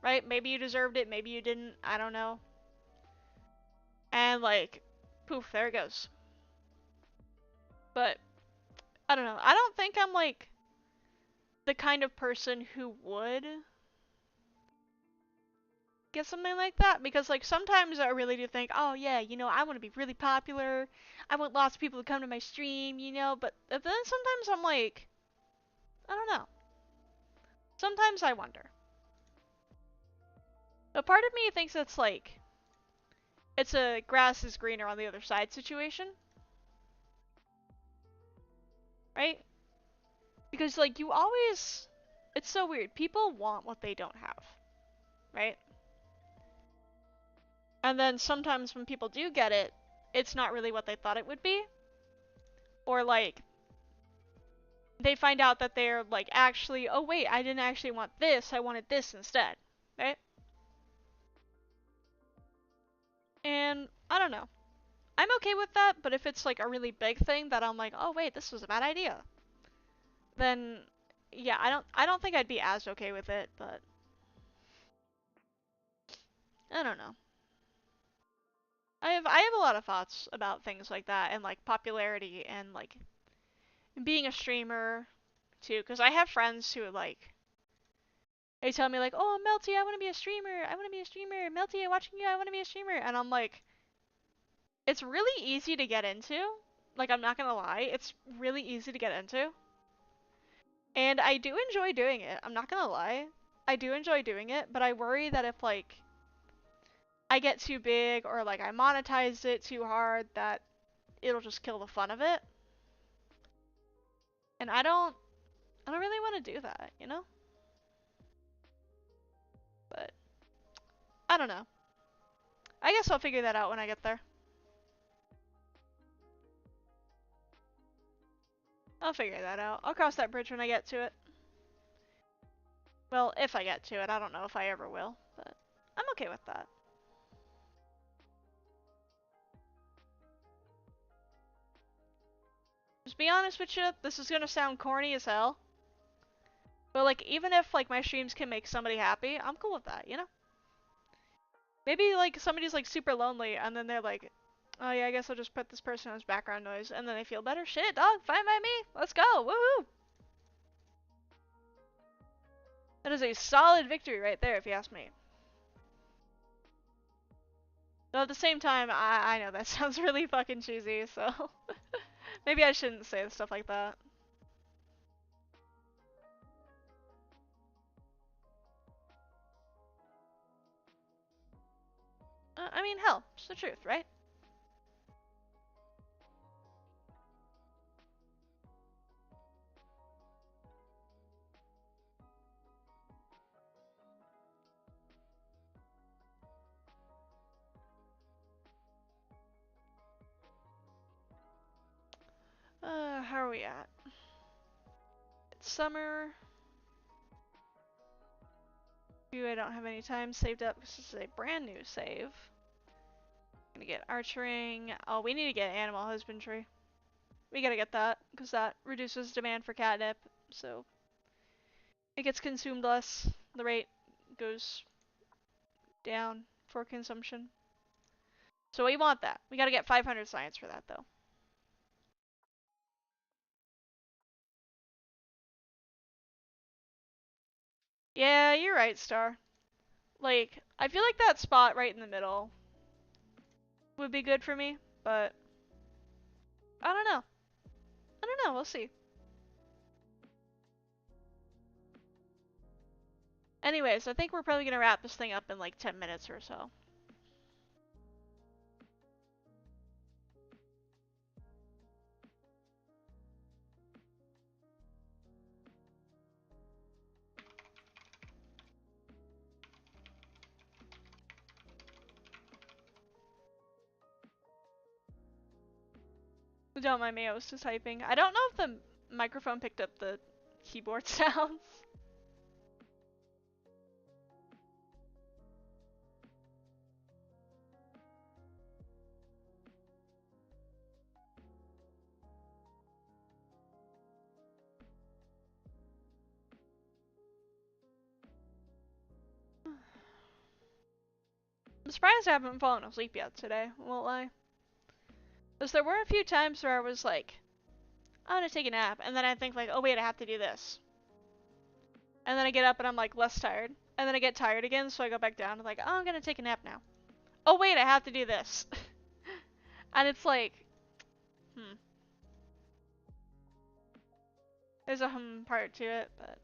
right? Maybe you deserved it, maybe you didn't, I don't know. And, like, poof, there it goes. But, I don't know. I don't think I'm, like, the kind of person who would get something like that, because, like, sometimes I really do think, oh yeah, you know, I want to be really popular, I want lots of people to come to my stream, you know, but then sometimes I'm like, I don't know. Sometimes I wonder. But part of me thinks it's like, it's a grass is greener on the other side situation. Right? Because, like, you always... It's so weird. People want what they don't have. Right? And then sometimes when people do get it, it's not really what they thought it would be. Or, like, they find out that they're, like, actually, oh wait, I didn't actually want this, I wanted this instead. Right? And, I don't know. I'm okay with that, but if it's, like, a really big thing that I'm like, oh wait, this was a bad idea, then, yeah, I don't think I'd be as okay with it, but... I don't know. I have a lot of thoughts about things like that, and, like, popularity, and, like, being a streamer, too, because I have friends who, like, they tell me, like, oh, Melty, I want to be a streamer, I want to be a streamer, Melty, I'm watching you, I want to be a streamer, and I'm like, it's really easy to get into, like, I'm not gonna lie, it's really easy to get into, and I do enjoy doing it, I'm not gonna lie, I do enjoy doing it, but I worry that if, like, I get too big, or, like, I monetize it too hard, that it'll just kill the fun of it. And I don't really want to do that, you know? But, I don't know. I guess I'll figure that out when I get there. I'll figure that out. I'll cross that bridge when I get to it. Well, if I get to it. I don't know if I ever will, but I'm okay with that. Just be honest with you, this is gonna sound corny as hell. But, like, even if, like, my streams can make somebody happy, I'm cool with that, you know? Maybe, like, somebody's, like, super lonely, and then they're like, oh yeah, I guess I'll just put this person as background noise, and then they feel better. Shit, dog, fine by me. Let's go, woohoo! That is a solid victory right there, if you ask me. Though at the same time, I know that sounds really fucking cheesy, so maybe I shouldn't say stuff like that. I mean, hell, it's the truth, right? How are we at? It's summer. I don't have any time saved up. This is a brand new save. I'm gonna get archering. Oh, we need to get animal husbandry. We gotta get that, because that reduces demand for catnip, so it gets consumed less. The rate goes down for consumption. So we want that. We gotta get 500 science for that, though. Yeah, you're right, Star. Like, I feel like that spot right in the middle would be good for me, but I don't know. I don't know, we'll see. Anyways, I think we're probably gonna wrap this thing up in like 10 minutes or so. Don't mind me, I was just typing. I don't know if the microphone picked up the keyboard sounds. I'm surprised I haven't fallen asleep yet today, won't lie. Because there were a few times where I was like, I'm gonna take a nap, and then I think like, oh wait, I have to do this. And then I get up and I'm like less tired. And then I get tired again, so I go back down and like, oh, I'm gonna take a nap now. Oh wait, I have to do this. And it's like, there's a part to it, but...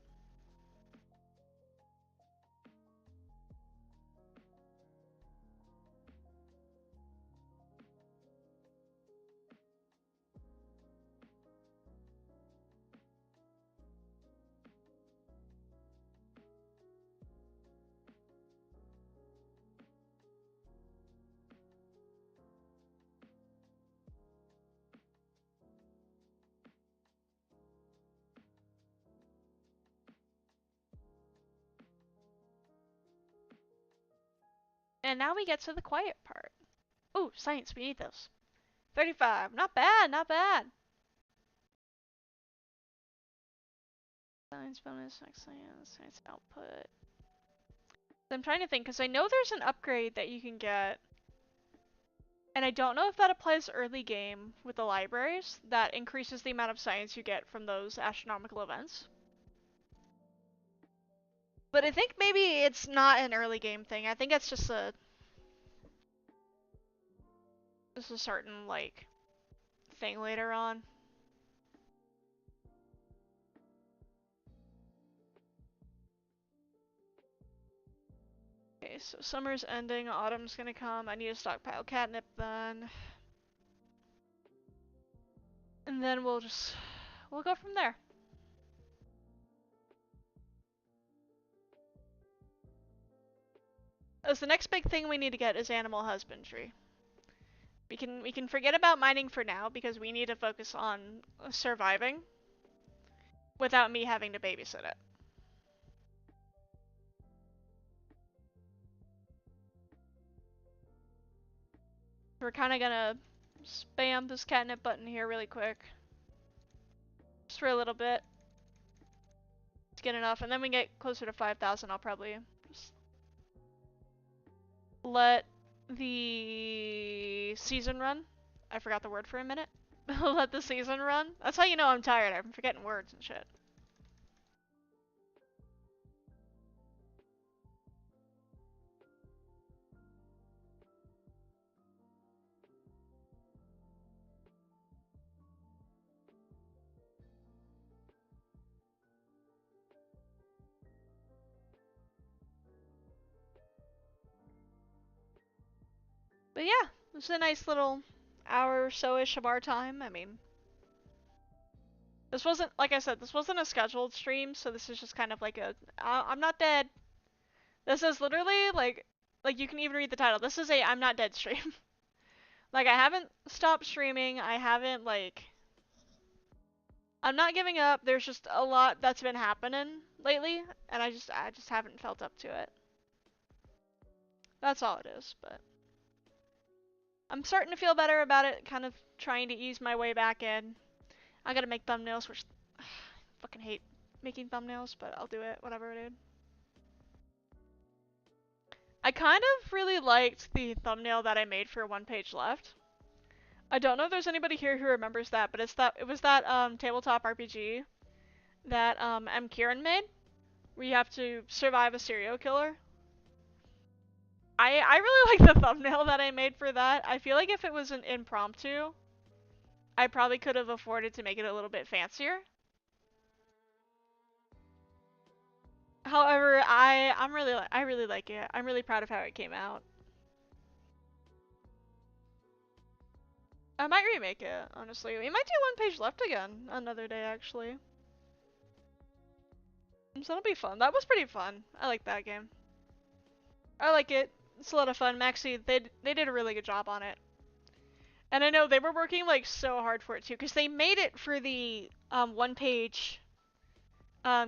And now we get to the quiet part. Ooh, science, we need those. 35, not bad, not bad. Science bonus, next science output. I'm trying to think, because I know there's an upgrade that you can get, and I don't know if that applies early game with the libraries, that increases the amount of science you get from those astronomical events. But I think maybe it's not an early game thing. I think it's just a certain like thing later on. Okay, so summer's ending, autumn's gonna come. I need to stockpile catnip then. And then we'll go from there. As the next big thing we need to get is animal husbandry. We can forget about mining for now because we need to focus on surviving without me having to babysit it. We're kind of gonna spam this catnip button here really quick. Just for a little bit. To get enough, and then we get closer to 5,000, I'll probably just let the season run. I forgot the word for a minute. Let the season run. That's how you know I'm tired. I'm forgetting words and shit. But yeah, it's a nice little hour or so-ish of our time. I mean, this wasn't, like I said, this wasn't a scheduled stream, so this is just kind of like a, I'm not dead. This is literally like you can even read the title. This is a I'm not dead stream. Like I haven't stopped streaming. I haven't like, I'm not giving up. There's just a lot that's been happening. lately, and I just haven't felt up to it. That's all it is, but I'm starting to feel better about it, kind of trying to ease my way back in. I gotta make thumbnails, which I fucking hate making thumbnails, but I'll do it, whatever, dude. I kind of really liked the thumbnail that I made for One Page Left. I don't know if there's anybody here who remembers that, but it was that tabletop RPG that M. Kieran made, where you have to survive a serial killer. I really like the thumbnail that I made for that. I feel like if it was an impromptu, I probably could have afforded to make it a little bit fancier. However, I really like it. I'm really proud of how it came out. I might remake it, honestly. We might do One Page Left again another day, actually. So that'll be fun. That was pretty fun. I like that game. I like it. It's a lot of fun. Maxi, they did a really good job on it. And I know they were working like so hard for it too, because they made it for the One Page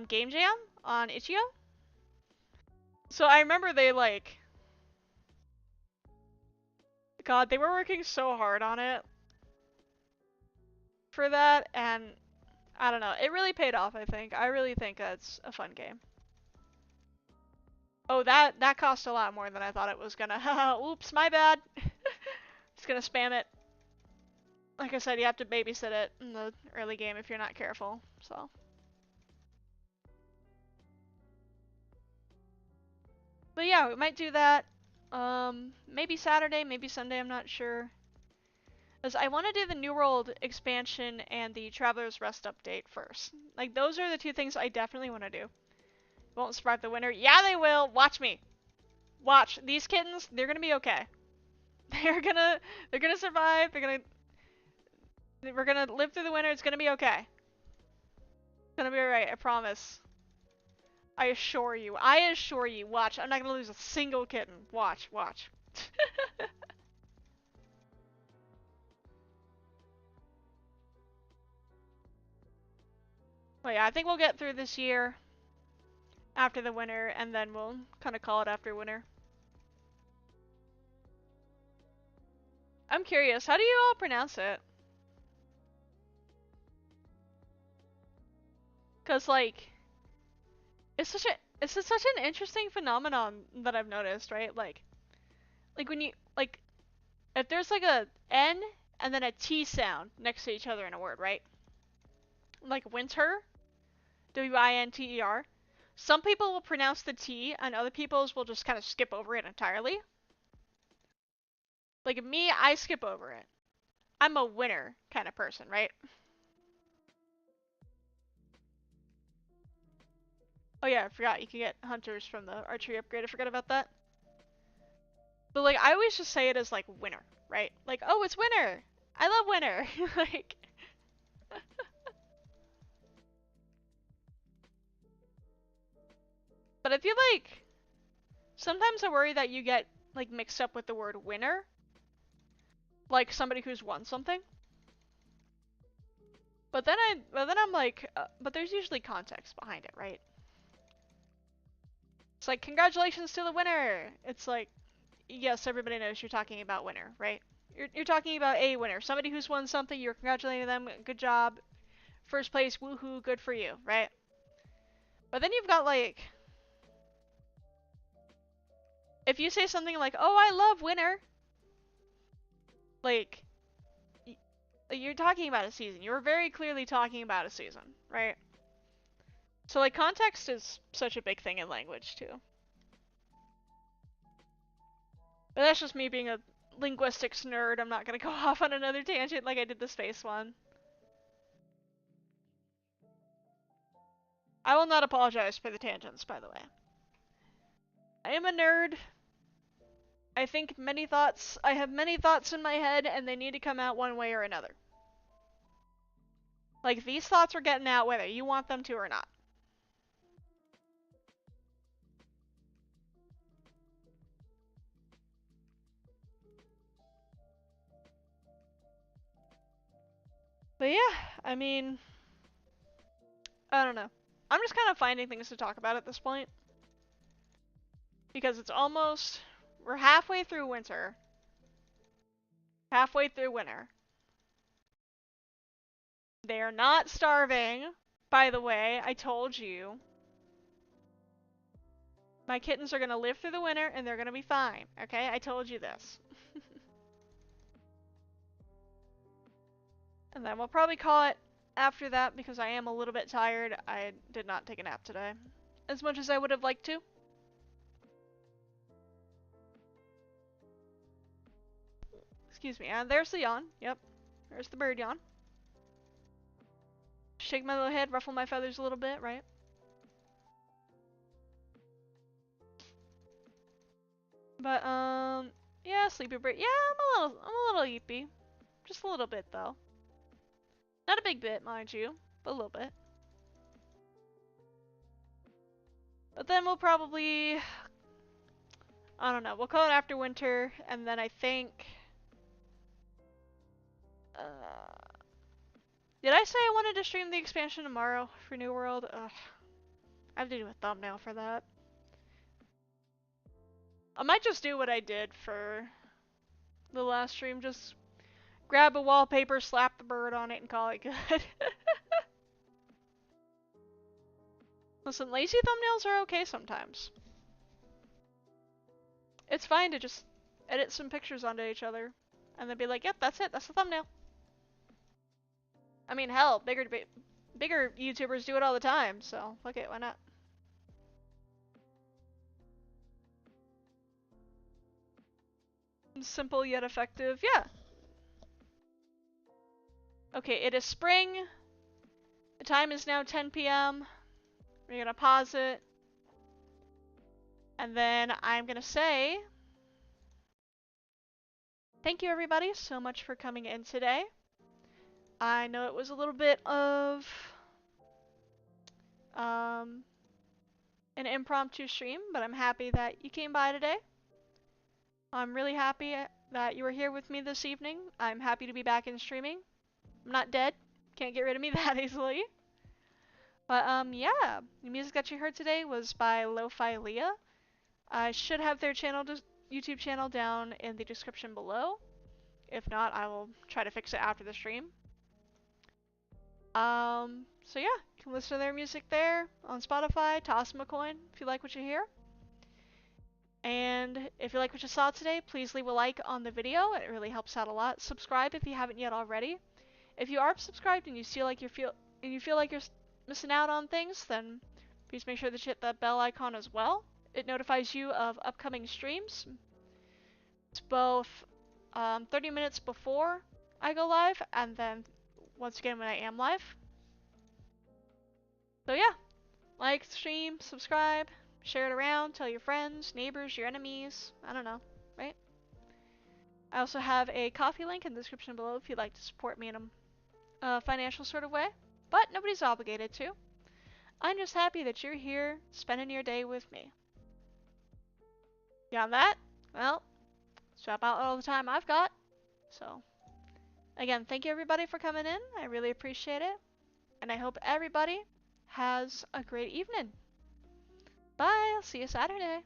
game jam on Itch.io. So I remember they like, God, they were working so hard on it for that, and I don't know, it really paid off, I think. I really think that's a fun game. Oh, that cost a lot more than I thought it was gonna. Oops, my bad. Just gonna spam it. Like I said, you have to babysit it in the early game if you're not careful, so. But yeah, we might do that. Maybe Saturday, maybe Sunday, I'm not sure. Because I want to do the New World expansion and the Traveler's Rest update first. Like, those are the two things I definitely want to do. Won't spark the winner. Yeah, they will! Watch me! Watch. These kittens, they're gonna be okay. They're gonna survive, we're gonna live through the winter, it's gonna be okay. It's gonna be alright, I promise. I assure you. Watch, I'm not gonna lose a single kitten. Watch. But yeah, I think we'll get through this year after the winter, and then we'll kind of call it after winter. I'm curious, how do you all pronounce it? Cause like, it's such an interesting phenomenon that I've noticed, right? Like when you like, if there's like a N and then a T sound next to each other in a word, right? Like winter, W-I-N-T-E-R. Some people will pronounce the T, and other people's will just kind of skip over it entirely. Like me, I skip over it. I'm a winner kind of person, right? Oh yeah, I forgot you can get hunters from the archery upgrade. I forgot about that. But like, I always just say it as like winter, right? Like, oh, it's winter. I love winter. Like, but I feel like sometimes I worry that you get like mixed up with the word winner, like somebody who's won something. But then I'm like, but there's usually context behind it, right? It's like, congratulations to the winner. It's like, yes, everybody knows you're talking about winner, right? You're talking about a winner, somebody who's won something. You're congratulating them. Good job, first place, woohoo, good for you, right? But then you've got like, if you say something like, "Oh, I love winner," like you're talking about a season. You're very clearly talking about a season, right? So like, context is such a big thing in language too. But that's just me being a linguistics nerd. I'm not gonna go off on another tangent like I did the space one. I will not apologize for the tangents, by the way. I am a nerd. I think many thoughts. I have many thoughts in my head, and they need to come out one way or another. Like, these thoughts are getting out whether you want them to or not. But yeah, I mean, I don't know. I'm just kind of finding things to talk about at this point. Because it's almost... We're halfway through winter. Halfway through winter. They are not starving. By the way, I told you. My kittens are gonna live through the winter and they're gonna be fine. Okay? I told you this. And then we'll probably call it after that because I am a little bit tired. I did not take a nap today. As much as I would have liked to. Excuse me. And there's the yawn. Yep. There's the bird yawn. Shake my little head, ruffle my feathers a little bit, right? But, yeah, sleepy bird. Yeah, I'm a little yeepy. Just a little bit, though. Not a big bit, mind you, but a little bit. But then we'll probably, I don't know, we'll call it after winter, and then I think, did I say I wanted to stream the expansion tomorrow for New World? Ugh. I have to do a thumbnail for that. I might just do what I did for the last stream, just grab a wallpaper, slap the bird on it, and call it good. Listen, lazy thumbnails are okay sometimes. It's fine to just edit some pictures onto each other, and then be like, yep, that's it, that's the thumbnail. I mean, hell, bigger YouTubers do it all the time, so fuck it, why not? Simple yet effective, yeah. Okay, it is spring. The time is now 10 p.m. We're gonna pause it. And then I'm gonna say, thank you everybody so much for coming in today. I know it was a little bit of an impromptu stream, but I'm happy that you came by today. I'm really happy that you were here with me this evening. I'm happy to be back in streaming. I'm not dead. Can't get rid of me that easily. But yeah, the music that you heard today was by Lo-Fi Leah. I should have their YouTube channel down in the description below. If not, I will try to fix it after the stream. So yeah, you can listen to their music there on Spotify. Toss them a coin if you like what you hear. And if you like what you saw today, please leave a like on the video. It really helps out a lot. Subscribe if you haven't yet already. If you are subscribed and you feel like you're missing out on things, then please make sure to hit that bell icon as well. It notifies you of upcoming streams. It's both 30 minutes before I go live and then once again when I am live. So yeah, like, stream, subscribe, share it around, tell your friends, neighbors, your enemies, I don't know, right? I also have a Ko-fi link in the description below if you'd like to support me in a financial sort of way, but nobody's obligated to. I'm just happy that you're here spending your day with me. Beyond that, well, that's about all the time I've got. So, again, thank you everybody for coming in. I really appreciate it. And I hope everybody has a great evening. Bye, I'll see you Saturday.